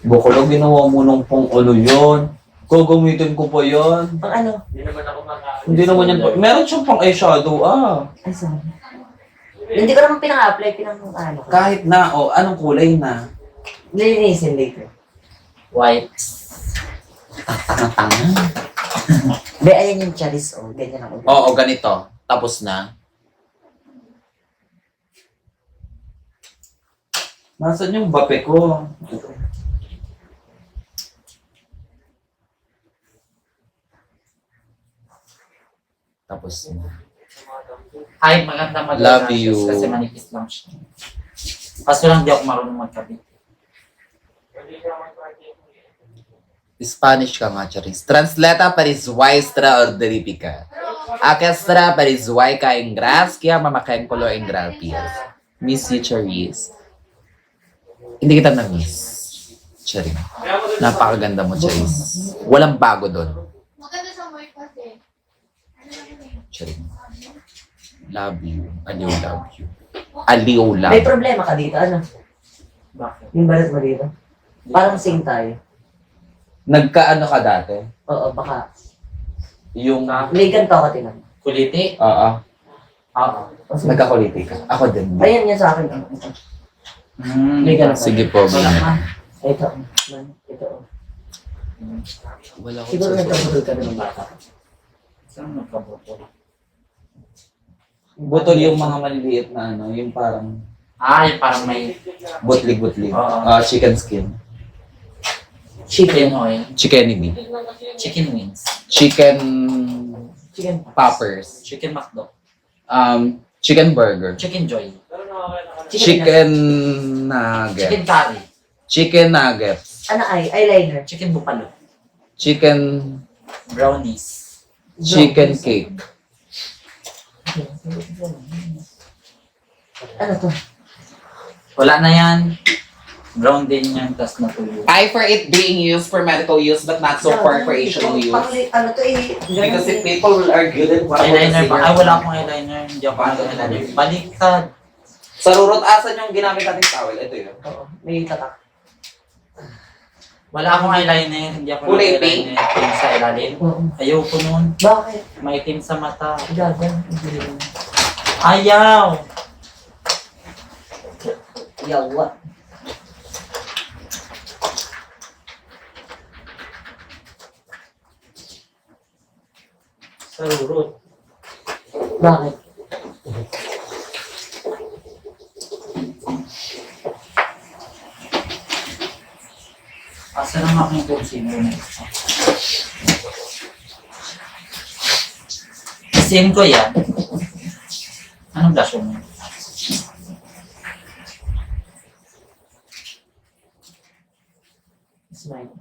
Bukulog, ginawa mo nung pong ano yun. Gagamitin ko pa yan. Pang ano? Hindi naman yan. Meron siyang pang eyeshadow, Ay, sorry. Hindi ko naman pinang-apply, ano. Kahit na, anong kulay na? Lilinisin later. White. Tanga-tanga. Be, ayan yung charis, ganyan ang ulo. Oo, ganito. Tapos na. Nasaan yung bape ko? Tapos na. Ay, maganda Love you. kasi manipis lang siya. Kaso lang di ako marunong magkabit. Spanish ka nga, Charis. Translata para extraordinaria. Akestra para ka ingras, kaya mamakain ko lo ingrapias. Miss you, Charis. Hindi kita na-miss. Charis. Napakaganda mo, Charis. Walang bago doon. Maganda sa work kasi. Charis. Love you. Aliw, love you. Aliw, love May you. problema ka dito, ano? Bakit? Yung balat mo dito? Parang sing tayo. Nagkaano ka dati? Oo, baka. Yung... May ganito ako tinan. Kuliti? Oo. Oo. Nagkakuliti ka. Ako din. Ayan yan sa akin. May ganito. Sige po. Wala ka. Ito. Ito. Wala ko Siguro nagkabutol ka ng bata. Saan nagkabutol? Butol yung mga maliliit na ano, yung parang Yung parang may butlig-butlig. Oo. Chicken skin. chicken oil. Chickenity. Chicken wings. Chicken Chicken. poppers. Chicken McDo. Chicken burger. Chicken joy. Chicken nugget. Chicken curry. Chicken nuggets. Ano ay? Eyeliner. Chicken buffalo. Chicken Brownies. chicken cake. Ano to? Wala na yan. Brown din yan, tas natuloy. I for it being used for medical use but not so for recreational use. Ano to eh? Because if people will argue then what about the Eyeliner pa. cigarette? Wala akong eyeliner. Hindi ako eyeliner. Baliktad. Sa rurot asan yung ginamit nating towel? Ito yun. Oo, may tatak. Wala akong eyeliner. Hindi ako Kulay eyeliner. Pink sa ilalim. Oo. Ayoko nun. Bakit? Maitim sa mata. Gagan. Ayaw! Yawa. Sa rurot. Bakit? Asa lang ako yung kutsino na isa. Isin ko yan. Anong blush mo? Smile.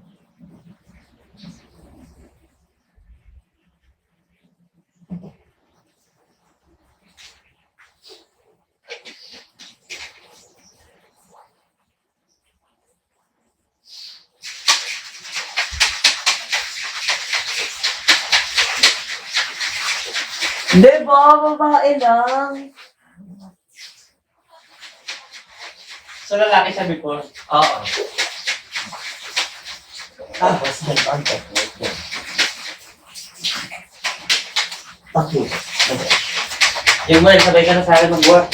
Di ba? Babae lang. So lalaki siya before? Oo. Tapos, nag-contact with them. Bakit? Yung Mel, sabay ka na sa akin magbuhat.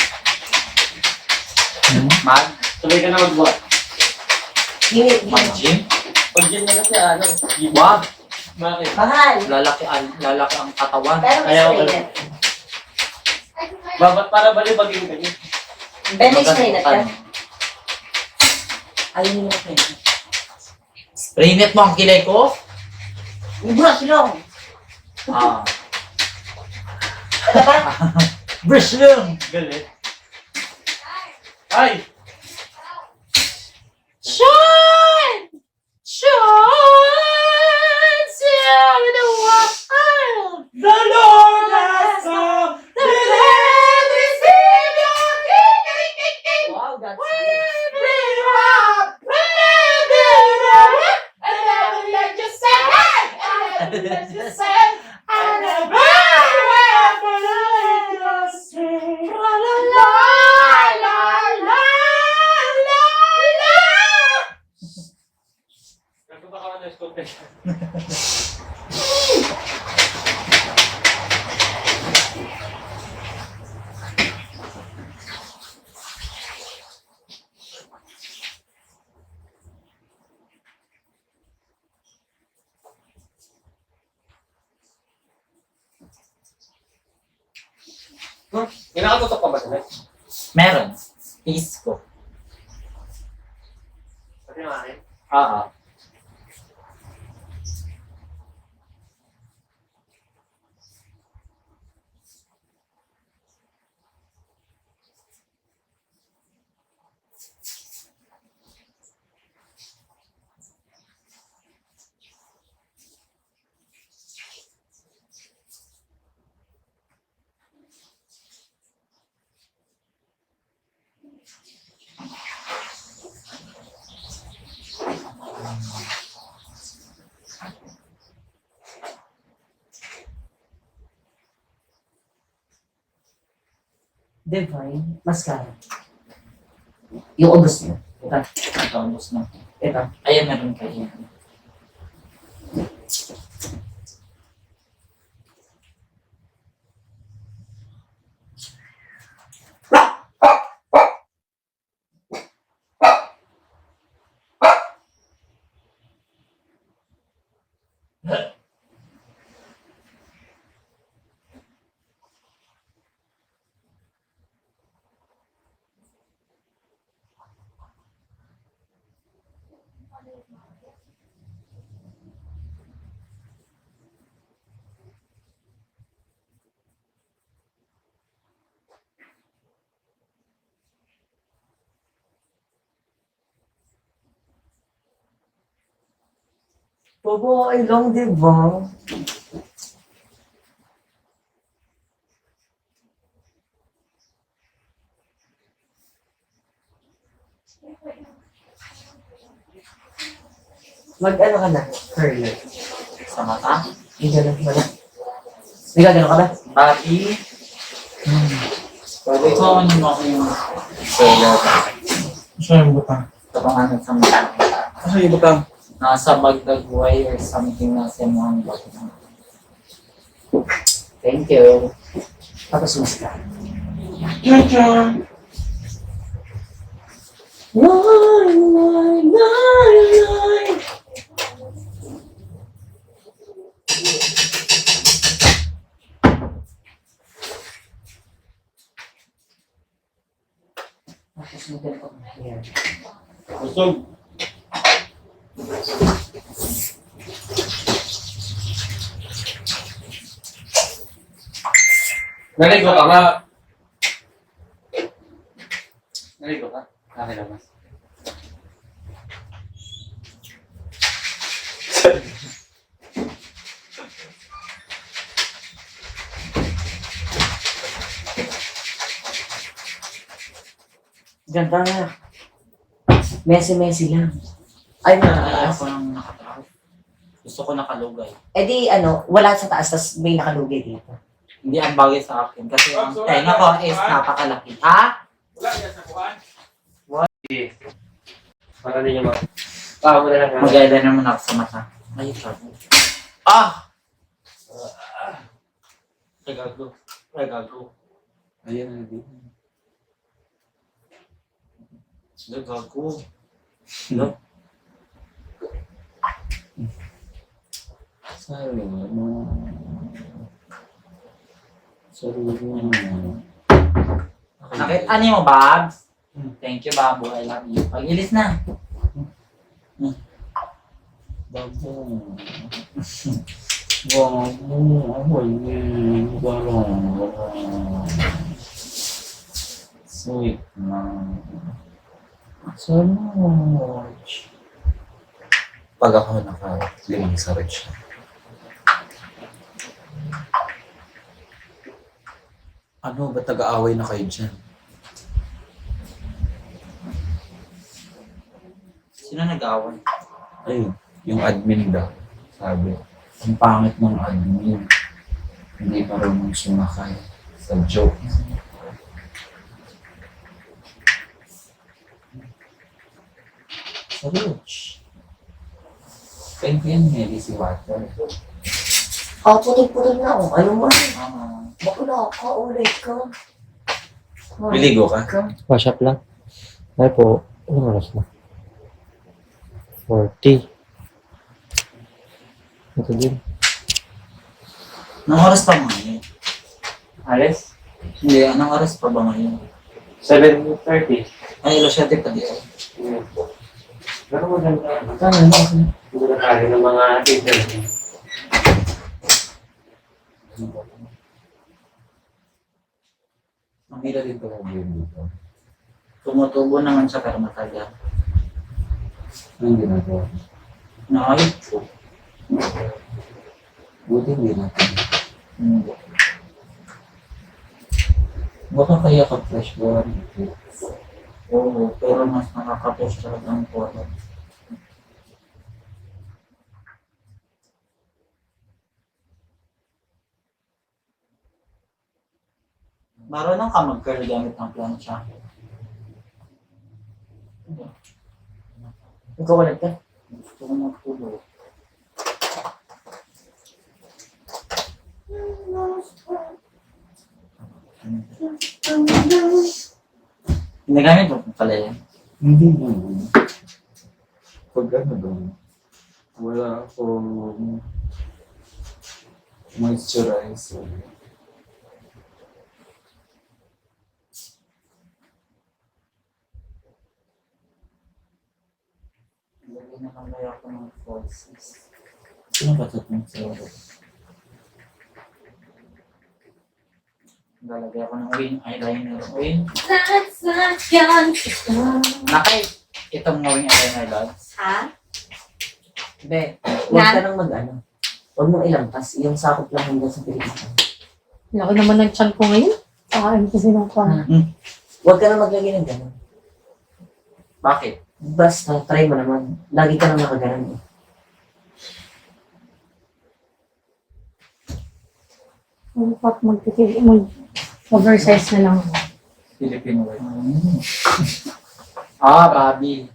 Mag? Sabay ka na magbuhat. Hingi. Mag-gym? Pag-gym na kasi ano, Wag! bakit? Mahal. Lalaki ang katawan. Pero may Ayaw ko straight. Babat para balibagin ka niya. Ben, may straight ka. Ano? Ayun yung straight. Spray net mo ang kilay ko? Yung brush lang. Ah. Ano ba? Brush lang! Galit. Ay! Shine! Shine! Till the world! The Lord has come! The land receive your king! Wow, that's We good. bring up! And never let you say! And never let you say! And never let you say! La la la la la la la. Nagpunta ka na school test. May nakatutok pa ba sila? Meron. Peace ko. Pati yung akin. Oo. Divine. Mascara. Yung ubos niya. Ito. Tapos na. Ito. Ayan, meron kayo. Bobo, ay long, di ba? Mag-ano ka na? Curler. Sa mata. Hindi ganun ba na? Hindi ka ganun ka ba? Bati. Pwede ko ano mo ako yung seller. Saan yung butang? Tapanganan sa mata. Saan yung butang? Nasa Bagdagway or something na sa mga bata. Thank you. Tapos mas ka. Cha-cha! Tapos mo din pag hair. Busog. Naligo ka nga. Naligo ka? Nakilabas. Ganda nga. Messy-messy lang. Ay, Ayaw mataas. ko nang nakatakot. Gusto ko nakalugay. Eh di, ano, wala sa taas, tas may nakalugay dito. Hindi ang bagay sa akin kasi ang tenga ko is napakalaki. Ha? Para hindi nyo mag... Ah, wala lang nga. Mag-eyeliner naman ako sa mata. Ay, sabi. Ah! Ay, gago. Ay, gago. Ayan na din. Ay, gago. Sorry mo. Sorry mo. Ano mo, Babs? Thank you, Babu. I love you. Pag-ilis na. Bago. Bago. Ahoy. Barang. Sweet na. So much. Pag ako naka-limang sarap siya. Ano ba taga-away na kayo dyan? Sino nag-away? Ayun, yung admin daw. Sabi, ang pangit ng admin. Hindi marunong sumakay sa joke. Sa Roach. Pwede yan, Meli, si Water. Ah, putol-putol na ako. Ayaw mo. Mama. Bakula ka, ulit ka. Biligo ka? Wash up lang. Ay po, anong oras na? 40. Ito din. Anong oras pa ngayon? Alis? Hindi, anong oras pa ba ngayon? 7:30. Ay, ilosyate pa di. Pero maganda. Maganda tayo ng mga interview. Ang hila din ito dito. Tumutubo naman siya pero matagal. Anong ginagawa? Nakayot po. Buti hindi natin. Hindi. Baka kaya ka-flash ba? Oo, pero mas nakaka-push talaga ang photo. Marunong ka mag-curl gamit ng plancha. Ikaw ulit ka. Gusto ko magtulo. Ginagamit mo pala yan. Hindi naman. Pag ano doon, wala akong moisturizer. nakalay ako ng falsies. Sino ba ito ng zero? Lalagay ako ng wing eyeliner. Wing. Nakay, itong wing eyeliner lods. Ha? Be, huwag ka nang mag-ano. Huwag mong ilampas. Yung sakop lang hanggang sa Pilipinas. Laki naman ng chan ko ngayon. Kakain kasi ng kwan. Huwag ka nang maglagay ng gano'n. Bakit? Basta, try mo naman. Lagi ka nang nakaganon. Mag-oversize na lang. Filipino way. Ah, Bobby.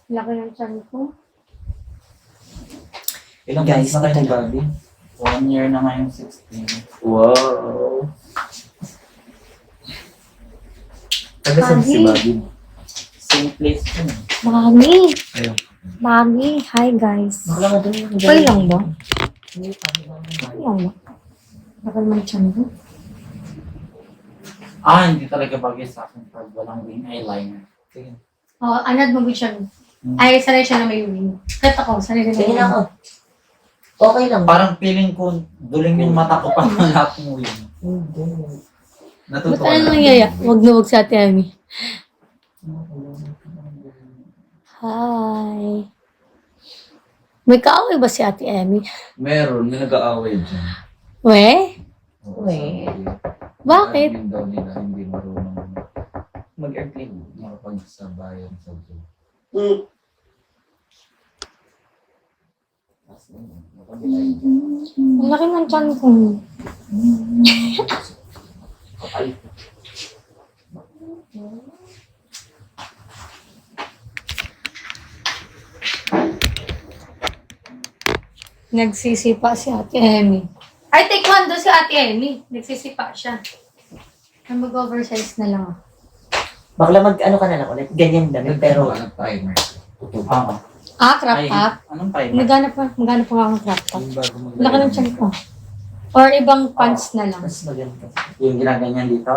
Laki ng chan ko. Ilang Guys, months na kayo ni ito na. Bobby? 1 year na ngayon, 16. Wow! Taga saan si Bobby. Bobby? Same place yun. Mami! Ayun. Mami! Hi guys! Wala nga doon. Okay lang ba? Hindi, paano ba? Okay lang ba? Laki naman ng chan ko. Ah, hindi talaga bagay sa akin pag walang wing eyeliner. Sige. Oh, anad mo siya. Ay, sanay siya na may wing. Kahit ako, sanay din Tingin ako. ako. Okay lang. Parang feeling ko, duling yung mata ko pa lahat ng wing. Hindi. Ba't Natutuwa ano lang. nangyaya? Huwag na huwag sa ate Amy. Hi. May kaaway ba si ate Amy? Meron, may nag-aaway dyan. We? Oo, Weh. sabi. Bakit? Admin daw nila hindi marunong Mag-airplane. makapagsabayan sa Zoom. Ang laki ng chan ko. Nagsisipa si ate Amy. Ay, taekwondo si ate Amy. Nagsisipa siya. Ay, mag-oversize na lang ako. Bakla mag-ano ka na lang ulit. Ganyan damit. Pero, timer. Ah, Ah, crop ay, top. anong timer? Maghanap pa nga akong crop top. Yung bago maglagay Laki ng chan ko. Or ibang pants na lang. mas maganda. Yung ginaganyan dito?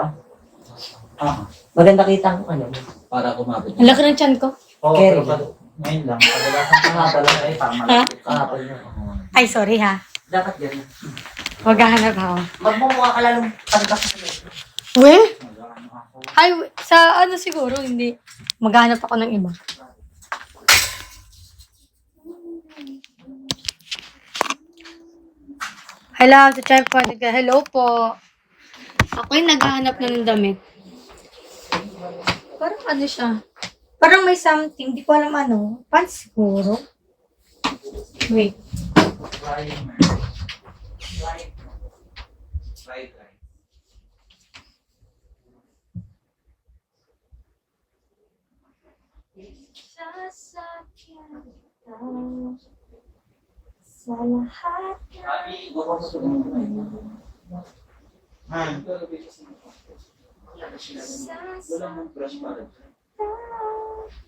Ah. Maganda kitang ano. Para kumapit. Ang laki ng chan ko. Oo, Carry. pero ngayon lang. Kadalasan kahapon lang ay tama. Ha? Kahapon na. Ay, sorry ha. Dapat ganyan. Maghahanap ako. Magmumukha ka lalong pagkas sa damit. We? Mag-ano ako. Ay, sa ano siguro, hindi. Maghahanap ako ng iba. Hello, to try po. Hello po. Ako'y naghahanap na ng damit. Parang ano siya? Parang may something. Di ko alam ano. Pants siguro. Wait. Sasakyan kita sa lahat Sabi, gusto ko sa mga Wala mong brush para dyan.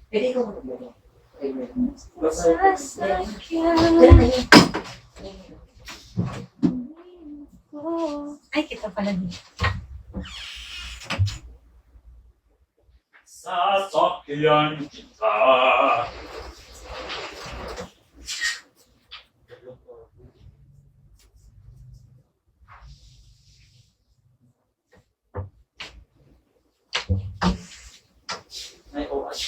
Pwede ikaw mag-ano. sasakyan ko. Ay, kita pala dito. Sasakyan kita. Ay, OH.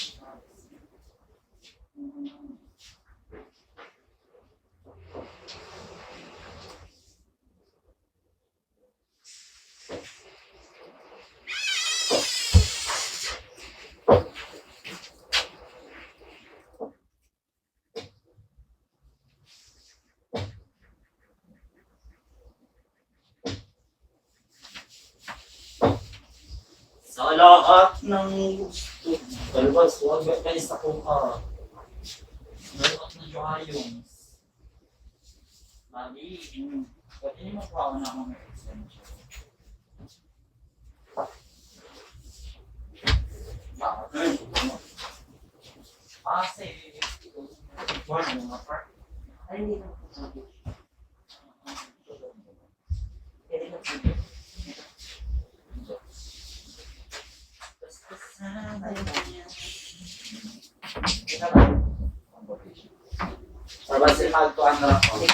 Sa lahat ng gusto. Talbas, huwag guys ako ka. Lahat na dryons. Lagi, pwede niyo makuha na ako ng extension. Kasi, wala mga part. Ay, hindi na. Pwede na. Basta sana yan. Kita lang. magtuan na ako.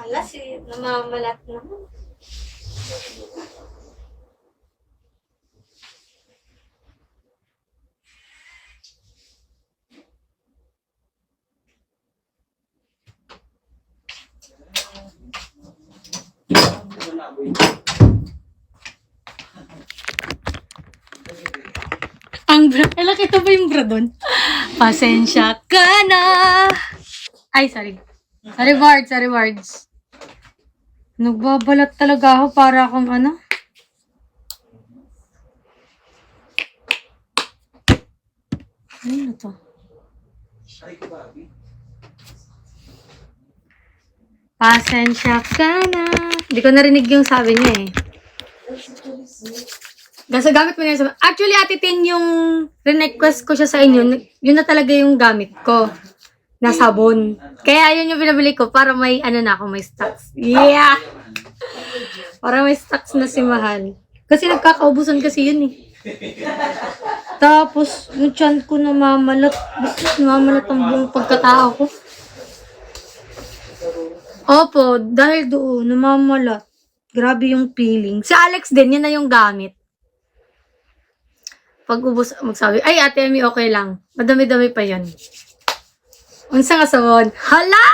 Alas eh, namamalat naman. Ang bra, kita ba yung bra doon? Pasensya ka na. Ay, sorry. Sorry, words. Nagbabalat talaga ako para akong ano. Ano to? Pasensya ka na. Hindi ko narinig yung sabi niya eh. Kasi gamit mo na yun. Actually, Ate Tin, yung request ko siya sa inyo, yun na talaga yung gamit ko. Na sabon. Kaya yun yung pinabili ko para may ano na ako, may stocks. Yeah! Para may stocks na si Mahal. Kasi nagkakaubusan kasi yun eh. Tapos, yung tiyan ko namamalat. Namamalat ang buong pagkatao ko. Opo, dahil doon, namamalat. Grabe yung feeling. Si Alex din, yun na yung gamit. Pag ubos, magsabi, ay Ate Emi, okay lang. Madami-dami pa yan. Unsa nga sabon? Hala!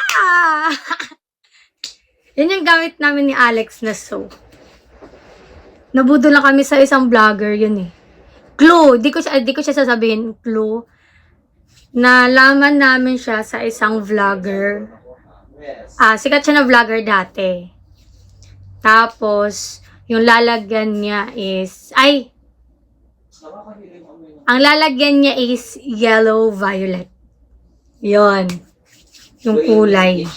Yan yung gamit namin ni Alex na soap. Nabudo lang kami sa isang vlogger, yun eh. Clue! Di ko siya sasabihin, clue. Nalaman namin siya sa isang vlogger. Sikat siya na vlogger dati. Tapos, yung lalagyan niya is, ang lalagyan niya is yellow violet. Yon. Yung kulay.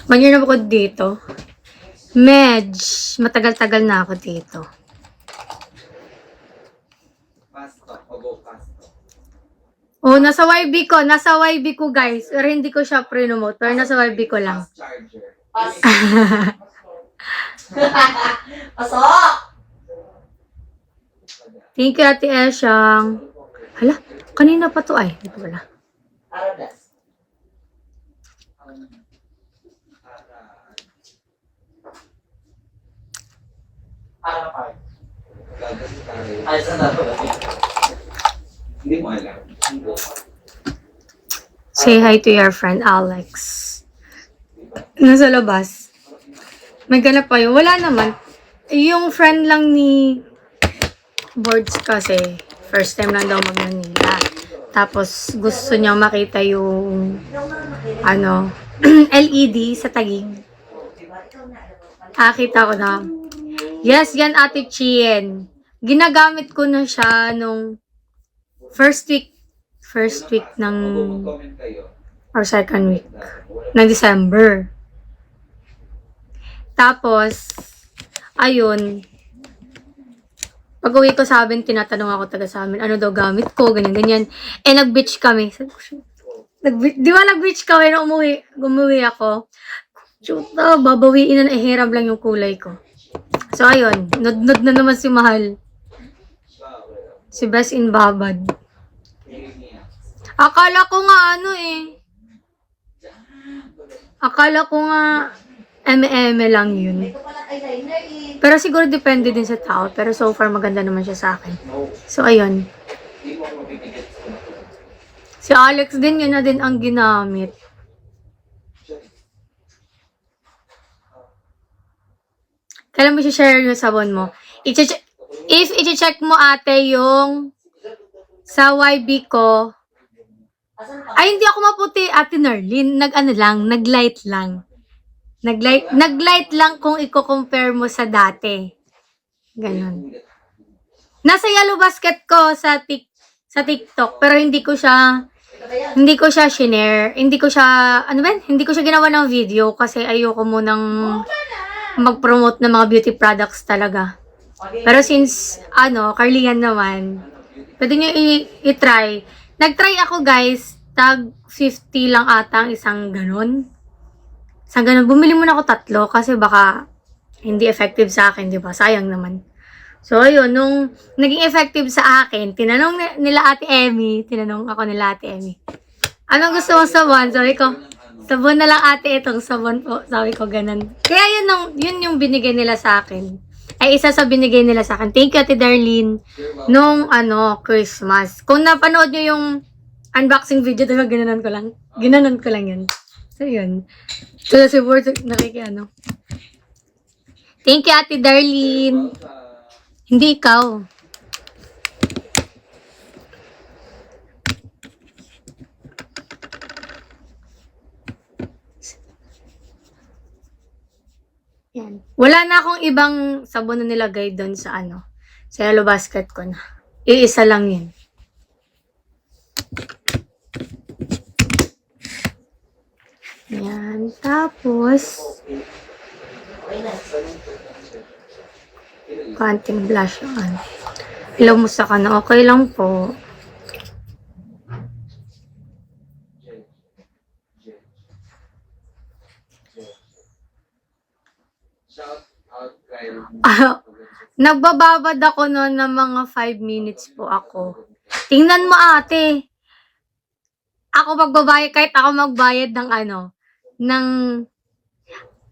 One-year na ako dito. Matagal-tagal na ako dito. Oh, nasa YB ko. Nasa YB ko, guys. Pero hindi ko siya pre-nomote. Pero nasa YB ko lang. Pasok! Thank you, Ate Esyang. Hala, kanina pa to ay. Ito pala. Arablas. Ay, saan na ba? Hindi mo alam. Say hi to your friend, Alex. Nasa labas. May ganap pa yun. Wala naman. Yung friend lang ni Boards kasi, first time lang daw mag-Manila. Tapos, gusto niya makita yung, LED sa Taguig. Kita ko na. Yes, yan Ate Chien. Ginagamit ko na siya nung first week ng, or second week ng December. Tapos, ayun, pag uwi ko sa amin, tinatanong ako taga sa amin, ano daw gamit ko, ganyan. Nag-beach kami. Di ba nag-beach kami na umuwi ako? Chuta, babawiin na hiram lang yung kulay ko. So, ayun, nod na naman si Mahal. Si Best in Babad. Akala ko nga eme lang yun. Ito pala eyeliner eh. Pero siguro depende din sa tao. Pero so far, maganda naman siya sa akin. So, ayun. Si Alex din, yun na din ang ginamit. Kailan mo share yung sabon mo? If i-check mo ate yung sa YB ko, ay hindi ako maputi, ate Nerlin. Nag-light lang. Nag-light lang kung i-compare mo sa dati. Ganon. Nasa yellow basket ko sa TikTok, pero hindi ko siya shinare. Hindi ko siya ginawa ng video kasi ayoko munang mag-promote ng mga beauty products talaga. Pero since, Carlian naman, pwede nyo i-try. Nag-try ako guys, tag 50 lang ata ang isang ganun. Bumili muna ako 3 kasi baka hindi effective sa akin, di ba? Sayang naman. So, ayun, nung naging effective sa akin, tinanong nila Ate Emmy, anong gusto mong sabon? Sabi ko, sabon na lang ate, itong sabon po. Sabi ko, ganun. Kaya yun yung binigay nila sa akin. Ay, isa sa binigay nila sa akin. Thank you, Ate Darlene. Nung, Christmas. Kung napanood nyo yung unboxing video, diba, ginanon ko lang yun. So, yun. So, si Bort, Thank you, Ate Darlene. Hindi ikaw. Yan. Wala na akong ibang sabon na nilagay doon sa sa yellow basket ko na. Iisa lang yun. Yan. Tapos, konting blush yung Lumusa ka na. Okay lang po. Nagbababad ako noon ng mga 5 minutes po ako. Tingnan mo ate. Ako magbabayad, kahit ako magbayad ng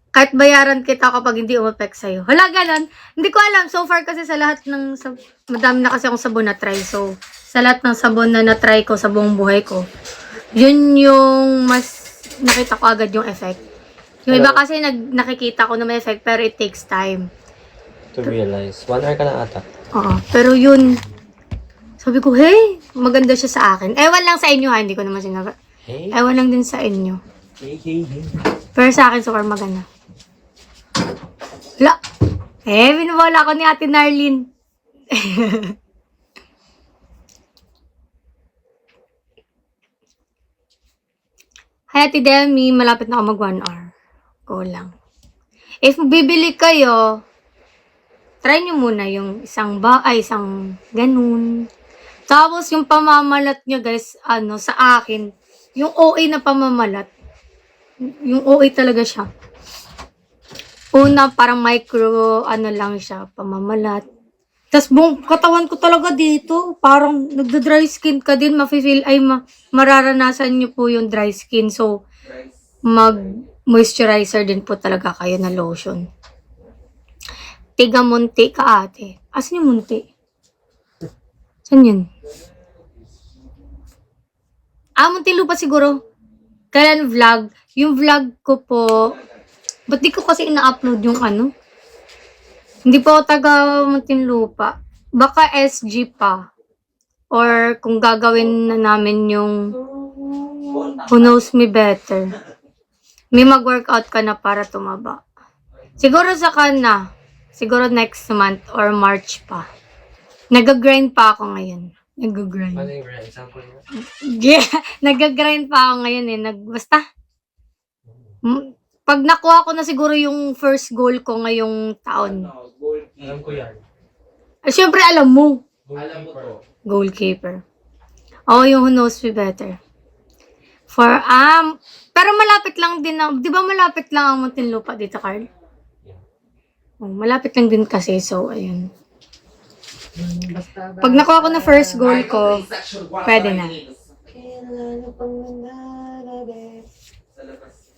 kahit bayaran kita kapag hindi umapek sa'yo. Wala ganon. Hindi ko alam. So far kasi sa lahat madami na kasi akong sabon na try. So, sa lahat ng sabon na na-try ko sa buong buhay ko, yun yung mas nakita ko agad yung effect. Yung iba kasi nakikita ko na may effect pero it takes time. To realize. 1 hour ka na ata. Oo. Pero yun, sabi ko, hey, maganda siya sa akin. Ewan lang sa inyo ha, hindi ko naman sinabi. Hey. Ewan lang din sa inyo. Hey. Pero sa akin, so far maganda. Wala. Binawala ko ni Ate Narlene. Hi Ate Demi, malapit na ako mag 1 hour. Go lang. If bibili kayo, try nyo muna yung isang ganun. Tapos yung pamamalat nyo guys, sa akin, yung OA na pamamalat, yung OA talaga siya. Una, parang micro, lang siya, pamamalat. Tapos buong katawan ko talaga dito, parang nagda-dry skin ka din, mararanasan nyo po yung dry skin. So, mag-moisturizer din po talaga kayo na lotion. Tiga munti ka ate. Asan yung munti? Saan yun? Muntinlupa siguro. Kailan vlog? Yung vlog ko po, ba't di ko kasi ina-upload yung Hindi po ako taga Muntinlupa. Baka SG pa. Or kung gagawin na namin yung Who Knows Me Better. May mag-workout ka na para tumaba. Siguro siguro next month or March pa. Nag-grind pa ako ngayon. Nag-grind. Ano yung example mo? Yeah, nag-grind pa ako ngayon basta. Pag nakuha ko na siguro yung first goal ko ngayong taon. Alam ko yan. Siyempre alam mo. Alam mo to. Goalkeeper. Yung Who Knows Me Better. Pero malapit lang din di ba malapit lang ang Muntinlupa dito, Carl? Malapit lang din kasi, so ayun. Pag nakuha ko na first goal ko, pwede na.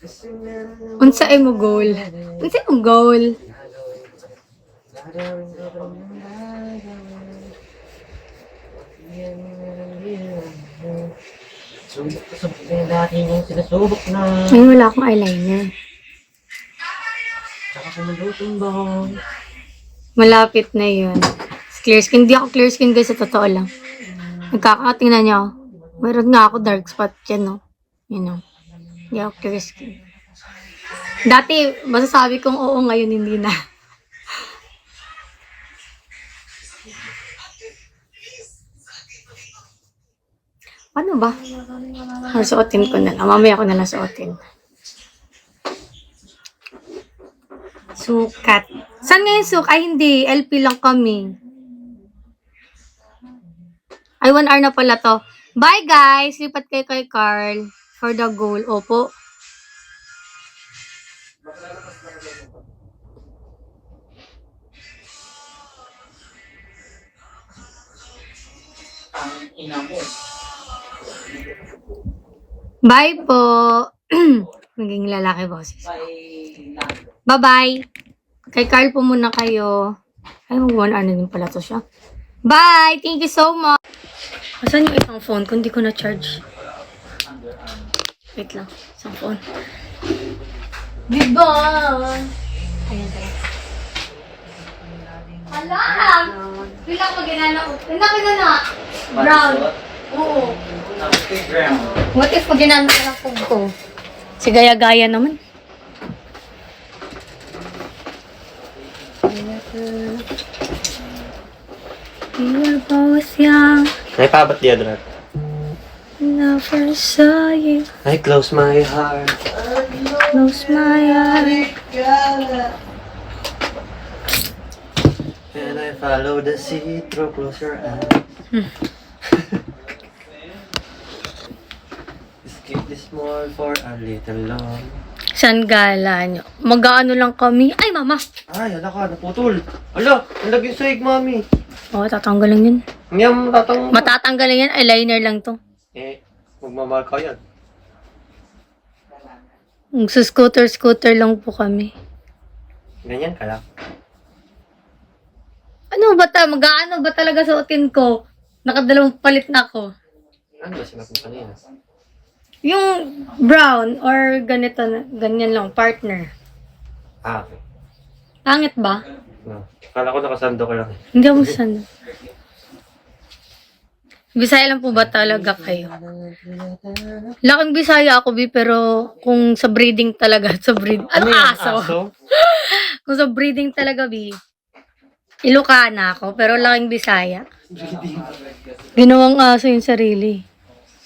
Unsa mo goal? Unsa mo goal? Subok na yung dati yung sinasubok na. Ay, wala akong eyeliner. Tsaka kumulutong ba? Malapit na yun. Clear skin. Hindi ako clear skin guys, sa totoo lang. Nagkakatingnan niyo. Meron nga ako dark spot yan, no? You know. Hindi ako clear skin. Dati, masasabi kong oo, ngayon hindi na. Ano ba? Suotin ko na lang. Mamaya ko na lang suotin. Sukat. Saan nga yung suk? Ay, hindi. LP lang kami. Ay, 1 hour na pala to. Bye, guys! Lipat kayo kay Carl for the goal. Opo. Ang ina mo. Bye po. Maging lalaki boses. Bye-bye. Kay Carl po muna kayo. Ay, 1 hour na din pala to siya. Bye! Thank you so much. Asan yung isang phone ko? Hindi ko na-charge. Wait lang. Isang phone. Diba? Ayan tayo. Hala! Bilang ko ginana. Bilang ko ginana. Brown. Oo. What if pag ginana ka ng phone ko? Si gaya-gaya naman. We were both young. Naipabat deodorant. Never saw you. I close my heart. Close my eyes. And I follow the sea through close your eyes. Skip this small for a little long. San gala nyo? Mag-ano lang kami. Ay, mama! Ay, ala ka, naputol. Ala, nalagyan sa ig, mami. Oo, tatanggalin yun. Ngayang tatang... Matatanggalin yan. Eyeliner lang to. Magmamahal ka yan. Scooter lang po kami. Ganyan ka lang. Ano ba mag-ano ba talaga suotin ko? Nakadalawang palit na ako. Ano ba sinabi mo kanina? Yung brown or ganito, ganyan lang, partner. Ah, okay. Pangit ba? No. Kala ko nakasando ka lang. Hindi ako saan. Bisaya lang po ba talaga kayo? Laking Bisaya ako, Bi, pero kung sa breeding talaga, sa breed... Ano yung aso? Kung sa breeding talaga, Bi, Ilocana ako, pero laking Bisaya. Breeding. Ginawang aso yung sarili.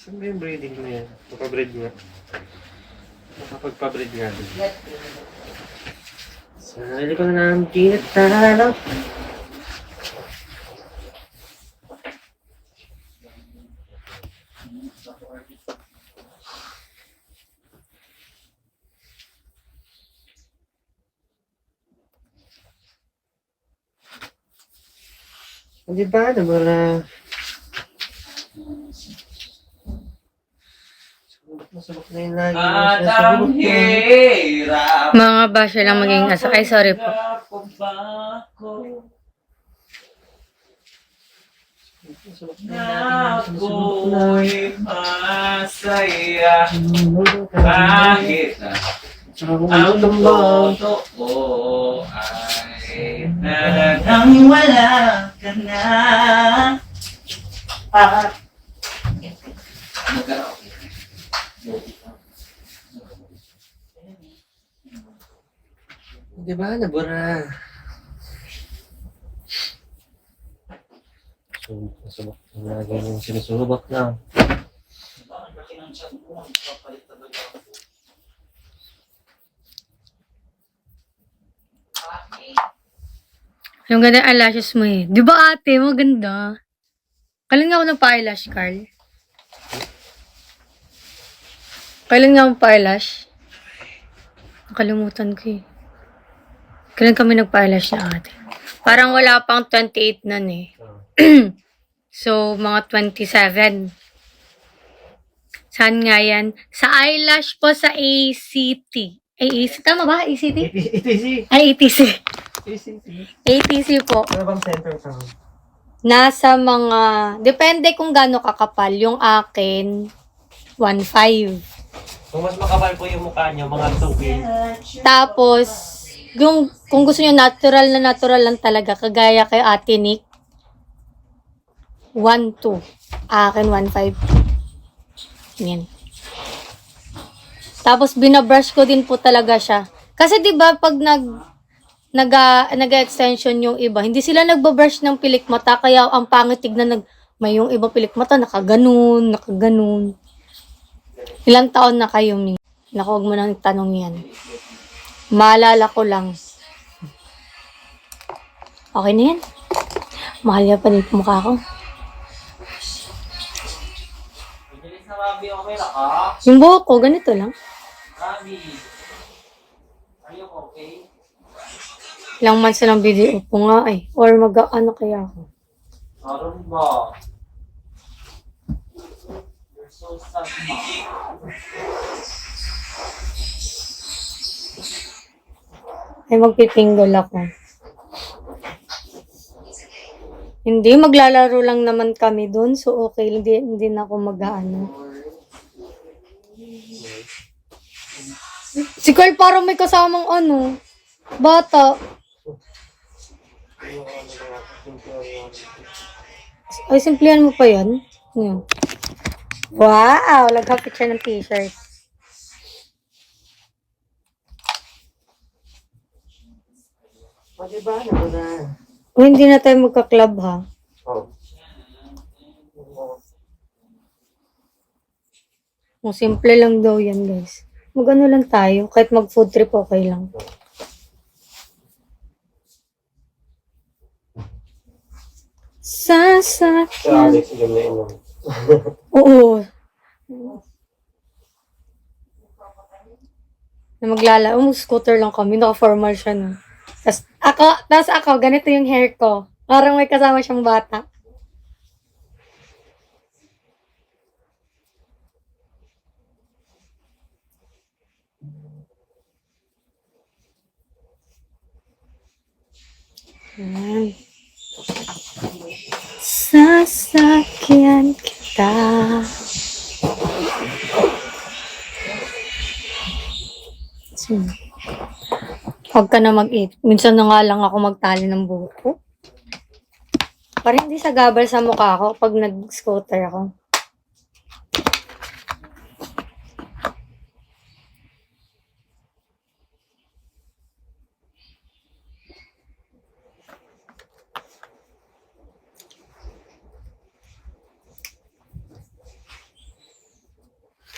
Saan ba yung breeding mo yan? Makabreed nga. Makapagpabreed nga din. Sarili ko na ng tinatalo. Di ba? Namara... Subok na yung lagi. At ang hirap Mga basya lang maging asa. Ay, sorry po. na ako'y masaya kahit ang totoo ay talagang wala ka na. Di ba? Nabura. Subok na lagi yung sinusubok na. Yung ganda ng eyelashes mo eh. Di ba ate? Maganda. Kailan nga ako nagpa-eyelash, Carl? Kailan nga ako pa-eyelash? Nakalimutan ko eh. Kailan kami nagpa-eyelash na ate? Parang wala pang 28 nun eh. So, mga 27. Saan nga yan? Sa eyelash po sa ACT. AAC, tama ba? ACT? ETC. Ay, ATC. ATC po. Ano bang center sa Nasa mga, depende kung gaano kakapal. Yung akin, 1.5. Kung mas makapal po yung mukha niyo, mga 2K. Tapos, yung, kung gusto nyo natural lang talaga, kagaya kay Ate Nick, 1.2. Akin, 1.5. Yan. Tapos, binabrush ko din po talaga siya. Kasi, di ba pag nag-extension yung iba, hindi sila nagbabrush ng pilik mata, kaya ang pangit tignan, may yung iba pilik mata, nakaganon. Ilang taon na kayo, Mi? Naku, huwag mo nang tanong yan. Maalala ko lang. Okay na yan. Mahal niya pa din mukha ko. Bilis na Mami, okay na ka? Yung buhok ko, ganito lang. Mami, are you okay? Ilang months na lang video po nga eh. Or ano kaya ako. Meron ba? You're so sad, Ma. Ay, magpipinggol ako. Hindi, maglalaro lang naman kami doon. So, okay. Hindi na ako mag-ano. Si Carl parang may kasamang bata. Ay, simplihan mo pa yan? Ano? Wow! Nagka-picture ng t-shirt. O, diba? Ano na? O, hindi na tayo magka-club, ha? Oh. O, simple lang daw yan, guys. Mag-ano lang tayo. Kahit mag-food trip, okay lang. Sasakyan. Oo. Na scooter lang kami. Naka-formal siya, no? Tapos ako, ganito yung hair ko. Parang may kasama siyang bata. Ayan. Sasakyan kita. Huwag ka na mag-eat. Minsan na nga lang ako magtali ng buhok ko. Parang hindi sa gabal sa mukha ko pag nag-scooter ako.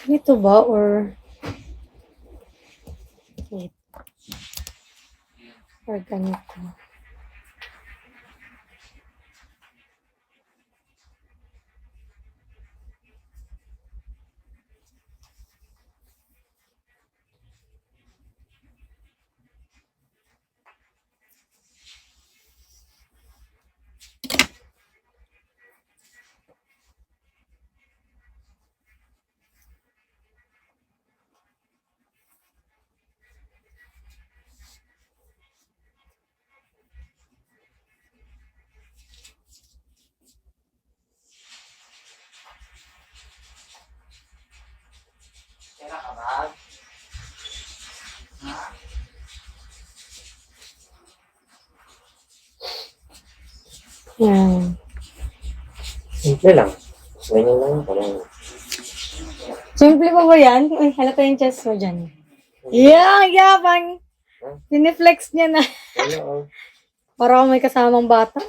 Ganito ba? Or wait. Or ganito. Kaya ka ba? Yan. Simple lang. Ganyan lang parang. Simple pa ba yan? Uy, halata yung chest mo dyan. Yeah, yabang. Piniflex niya na. Wala. Parang may kasamang bata.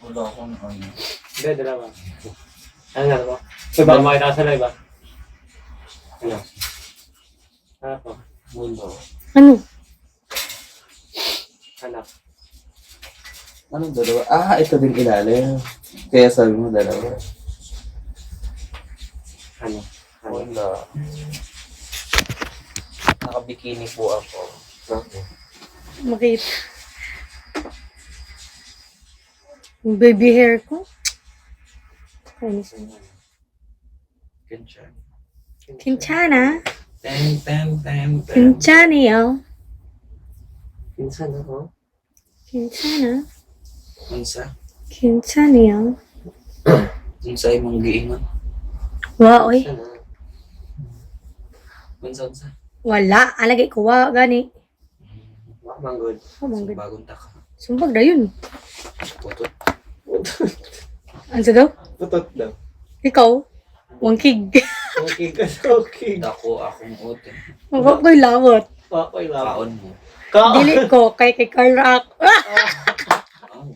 Wala akong ano. Hindi, dalawa. Ano nga ba? Iba, makita sa live ba? Ano? Ano? Wala. Ano? Anak. Anong dalawa? Ito din ilalim. Kaya sabi mo dalawa. Ano? Wala. Nakabikini po ako. Makita. Yung baby hair ko. Ayos. Ganyan. Kinchana. Ten, ten, ten, ten. Kinchanio. Pinsan ako. Kinchana. Unsa? Kinchanio. Unsa imong giingon? Wow, oy. Pinsan Unsa? Wala. Alagay ko, wa, gani. Manggod. Oh, my God. Bagong taka. Sumbag na yun. Putot. Ano sa daw? Putot daw. Ikaw? Wangkig. Okay ka, okay. Dako akong utin. Mabak ko'y lamot. Okay lang. Kaon mo. Dili ko, kay Carl Rock.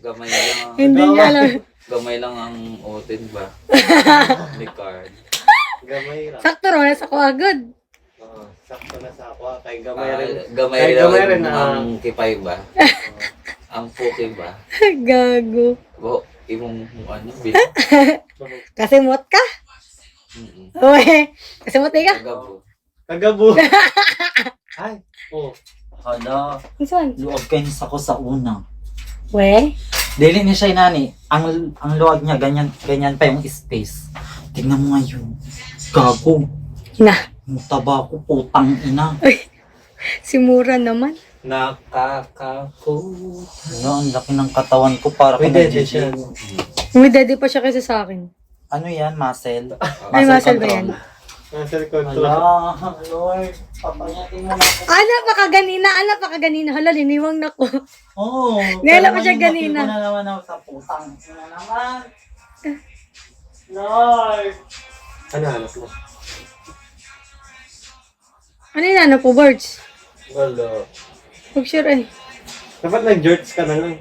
Gamay lang. Hindi niya alam. Gamay lang ang utin ba? Ni card. Gamay lang. Sakto ro, nasa ko agad. Oo, sakto na sa ako. Kay gamay rin. Gamay Kay lang gamay rin ang kipay ba? Ang puki ba? Gago. Bo, imong ano, Kasi mot ka? Mm-mm. Uwe. Kasi mot ka? Kagabo. Kagabo. Ay, oh. Hala, Saan? luwag kayo ako sa una. We? Dili ni siya nani. Ang luwag niya, ganyan pa yung space. Tingnan mo ngayon. Gago. Na. Ang taba ko, putang ina. Si Mura naman. Nakakaputa. Ano, ang laki ng katawan ko para May ka dede siya. May daddy pa siya kasi sa akin. Ano yan, muscle? Ay, muscle ba yan? Nasa control. Hala, Lord. Papanyatin mo na ako. Ganina. Hala, liniwang na ko. Oo. Nila pa siya pero ngayon, ganina. mapil ko na naman ako sa putang ina naman. Lord! Ano hanap mo? Ano yung ano po, birds? Wala. Huwag sure eh. Dapat nag-jorts ka na lang.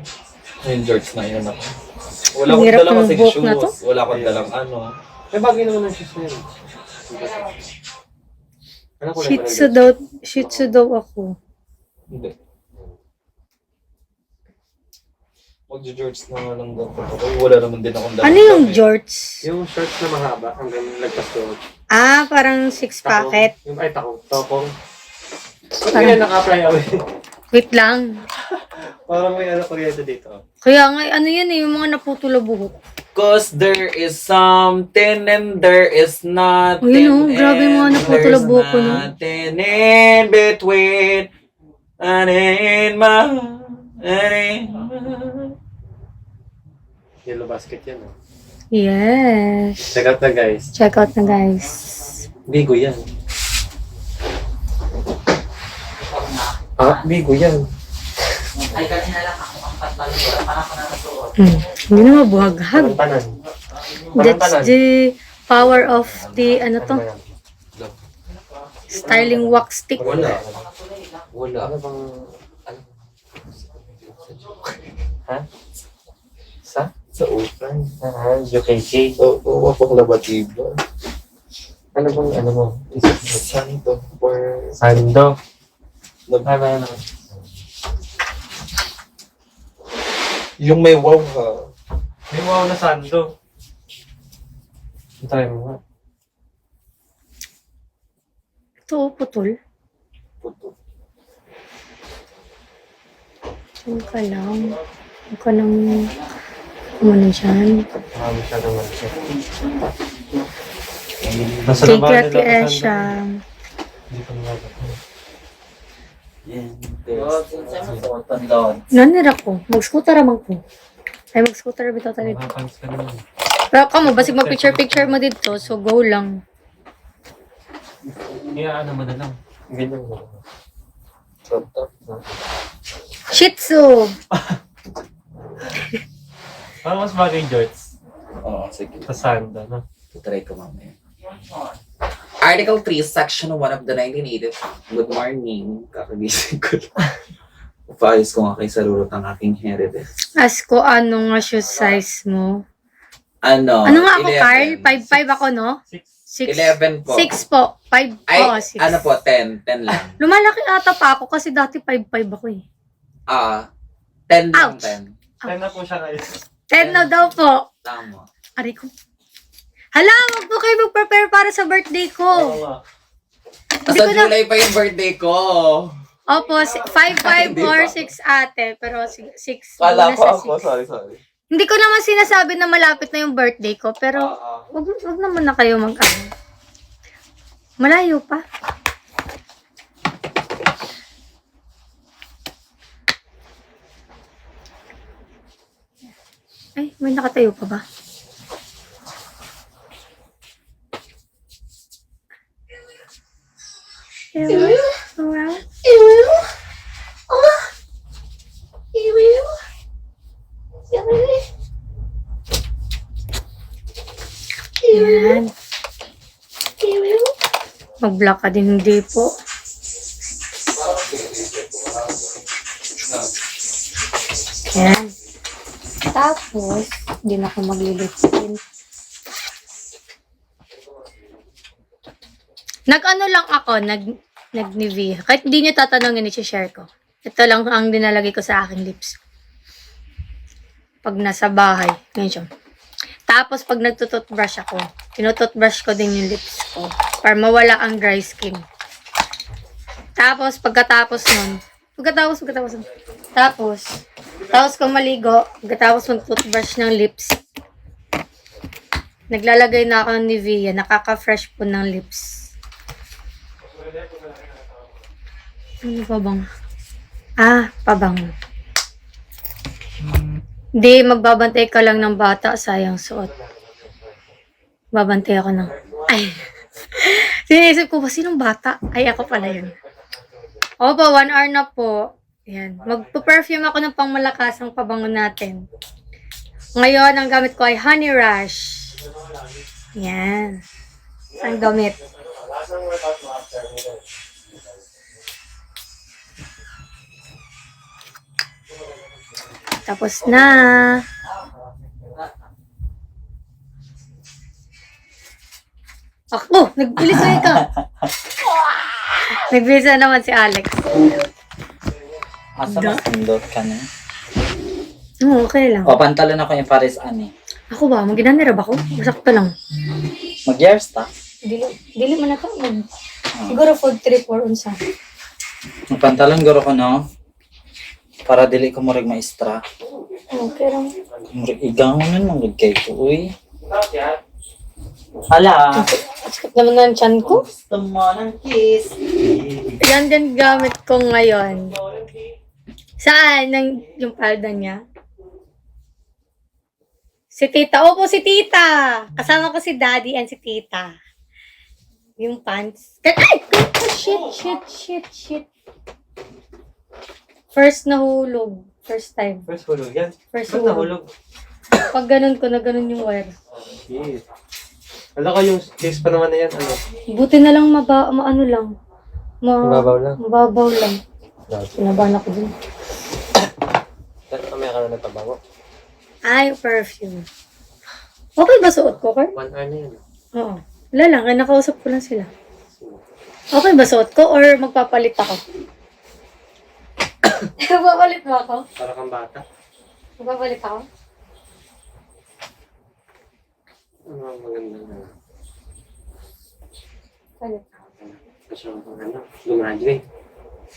Yung George na yun ako. Ang Wala akong hirap dalang ng kasing buhok na to. shoes. Wala akong dalang ano. May bagay naman ng shoes na yun. Ano kulay Shih ba ng Tzu jorts? daw, Shih Tzu daw ako. Hindi. Mag-George na nga lang daw. Wala naman din akong dalang. Ano yung jorts? Yung shorts na mahaba hanggang lagpas-tuhod. Ah, parang six packet. Yung ay tako, tokong. Ba't ganyan naka-fly away? Wait lang. Parang may ano kuryente dito. Kaya nga, ano yan eh, yung mga naputula buhok. Cause there is something and there is nothing. Oh, yun, oh, grabe yung mga and naputula there's buhok ko, no? Nothing in between. And in my... And in my... Yellow basket yan. Oh. Yes. Check out na guys. Check out na guys. Bigo yan. Ah, bigo yan. Ay, kanina lang ako ang pantalon ko. Parang ako nakasuot. Hindi na mabuhaghag. Parang tanan. That's the power of the, ano to, styling wax stick. Wala. Wala. Ano bang... Ha? Sa? Sa upan. UKK. Oo, wapang labatiba. Ano bang ano mo? Santo. Or... Sando. Ano? Yung may wow ha. May wow na sando. Try mo nga. Ito, putol. Puto. Huwag ka lang. Huwag ka nang umano dyan. Marami siya naman siya. Thank you, Ate Esha. Hindi ko nagagawa. Yan. Lord, Saan mo suotan, Lord? Nanira ko. Mag-scooter naman ko. Ay, mag-scooter bitaw tayo dito. Makapans ka naman. Pero kamo, basig mag-picture-picture mo dito, so go lang. Iya, ano mo na lang. Ganyan mo. Shih Tzu! Parang mas bagay George. Oo, sige. Sa sando, no? Try ko mamaya. Article 3, Section 1 of the 1980. Good morning. Kakagising ko lang. Paayos ko nga kay Salurot ang aking heritage. Ask ko ano nga shoe size mo. Ano? Ano nga ako, 11. Carl? 5'5 ako, no? 6. 11 po. 6 po. 5. Ay, Oo, 6. ano po, 10. 10 lang. Lumalaki ata pa ako kasi dati 5'5 ako eh. 10 lang, Ouch. 10. Kaya na po siya ngayon. 10 na daw po. Tama. Aray ko. Hala, wag po kayo mag-prepare para sa birthday ko. Oo nga. Hindi Sa ko na- July pa yung birthday ko. Opo, 5'5 Hindi or pa. 6 ate. Pero 6. Kala ko sa ako, 6. sorry. Hindi ko naman sinasabi na malapit na yung birthday ko. Pero wag naman na kayo Malayo pa. Ay, may nakatayo pa ba? Ew. Wow. Yan. Mag-block ka din, hindi po. Yan. Tapos, hindi na ako maglilipin. Nag-ano lang ako, nag-Nivea. Kahit hindi nyo tatanungin, i-share ko. Ito lang ang dinalagay ko sa aking lips. Pag nasa bahay. Ganyan siya. Tapos, pag nagtututbrush ako, tinututbrush ko din yung lips ko para mawala ang dry skin. Tapos, pagkatapos nun, tapos kung maligo, pagkatapos mag-toothbrush ng lips, naglalagay na ako ng Nivea, nakaka-fresh po ng lips. Ano pa bang? Pabango. Hindi, magbabantay ka lang ng bata, sayang suot. Babantay ako ng... Ay! Sinisip ko ba, sinong bata? Ay, ako pala yun. Opo, 1 hour na po. Yan. Magpo-perfume ako ng pangmalakasang pabango natin. Ngayon, ang gamit ko ay Honey Rush. Yan. Ang gamit. Tapos na. Ako, nagbilisay ka. Nagbilisay naman si Alex. Asa mas pindot ka na? Oo, okay lang. O, pantalon ako yung Paris Ani. Ako ba? Maginanira ba ako? Sakto lang. Mag-years ta? Dili man na to. Siguro food trip or unsa. Ang pantalon guro ko no? Para dili ko murig maestra. Okay lang. Murig igangon nun, murig kay ko, uy. Hala! Sakit naman na ang tiyan ko. Gusto mo ng kiss? Yan din gamit ko ngayon. Saan? Yung palda niya? Si Tita. Opo, si Tita. Kasama ko si Daddy and si Tita. Yung pants. Ay! Shit. First nahulog. First time. First hulog yan. First Ba't nahulog? Pag ganun ko, na ganun yung wire. Shit. Alam ko yung case pa naman na yan, ano? Buti na lang maano lang. Mababaw lang. Mababaw lang. Pinabahan ako dun. Mamaya ka na nagpabango. Ay, perfume. Okay ba suot ko, Kurt? 1 hour na yan. Oo. Wala lang, kaya nakausap ko lang sila. Okay ba suot ko or magpapalit ako? Magpapalit mo ako? Para kang bata. Magpapalit ako? Ano ang maganda na? Palit ako. Kasi ano, gumaduate.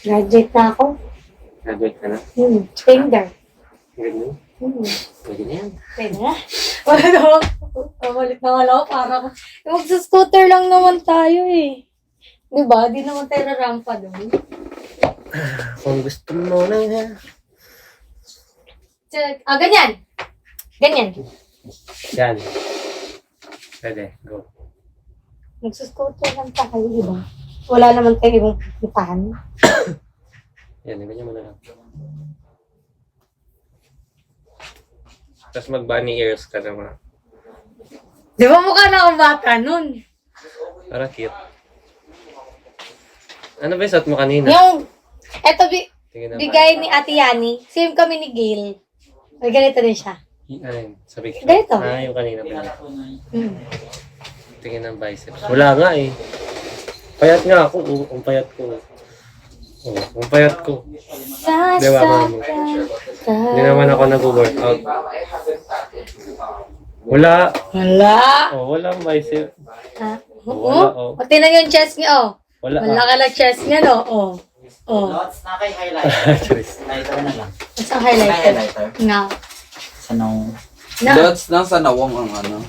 Graduate na ako. Graduate ka na. Finger. Ganyan. Pwede na yan. Pwede na. Wala naman. Papalit na wala ako para ko. Magsa-scooter lang naman tayo eh. Diba? Di naman tayo rarampa doon. Kung gusto mo na yan. Ganyan. Ganyan. Yan. Pwede, go. Magsa-scooter lang tayo, diba? Wala naman tayo ibang puntahan. Yan, ganyan mo na lang. Tapos mag-bunny ears ka naman. Di ba mukha na akong bata nun? Para cute. Ano ba yung suot mo kanina? Yung, eto Tingin na bigay ni Ate Yani. Same kami ni Gail. May ganito din siya. Ayun, sabi ko. Ganito. Yung kanina pala. Hmm. Tingin ng biceps. Wala nga eh. Payat nga ako. Ang payat ko. Ang payat ko. Di ba ako? Hindi naman ako nag-workout. Wala. Wala. Walang bicep. Ha? Wala, Oo? O, tingnan yung chest niya, oh. Wala. Wala ka na chest niya, no? Oh. Oh. Lots na kay highlighter. Highlighter na lang. Mas ang highlighter. Highlighter. Nga. Sa nung... Lods, nasa nawang ang ano.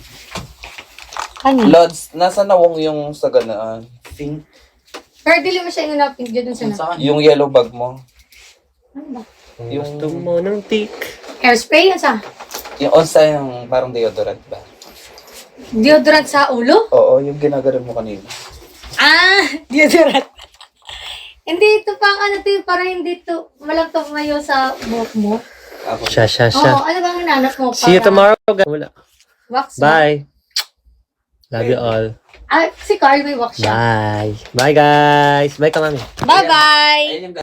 Ano? Lods, nasa nawang yung sa ganaan. Think. Pero dili mo siya inunapin dyan sa na. Saan? Yung yellow bag mo. Ano ba? Yung gusto mo ng tik. Airspray yan sa? Yung onsa yung parang deodorant ba? Deodorant sa ulo? Oo, yung ginaganon mo kanina. Ah! Deodorant. Hindi ito pang ano to, para hindi to malang tumayo sa buhok mo. Ako. Siya. Oo, ano bang hinanap mo? See you tomorrow, guys. Wala. Wax ba? Bye. Love you all. Ah, si Carl may wax siya. Bye. Bye, guys. Bye ka, mami. Bye-bye! Ayun yung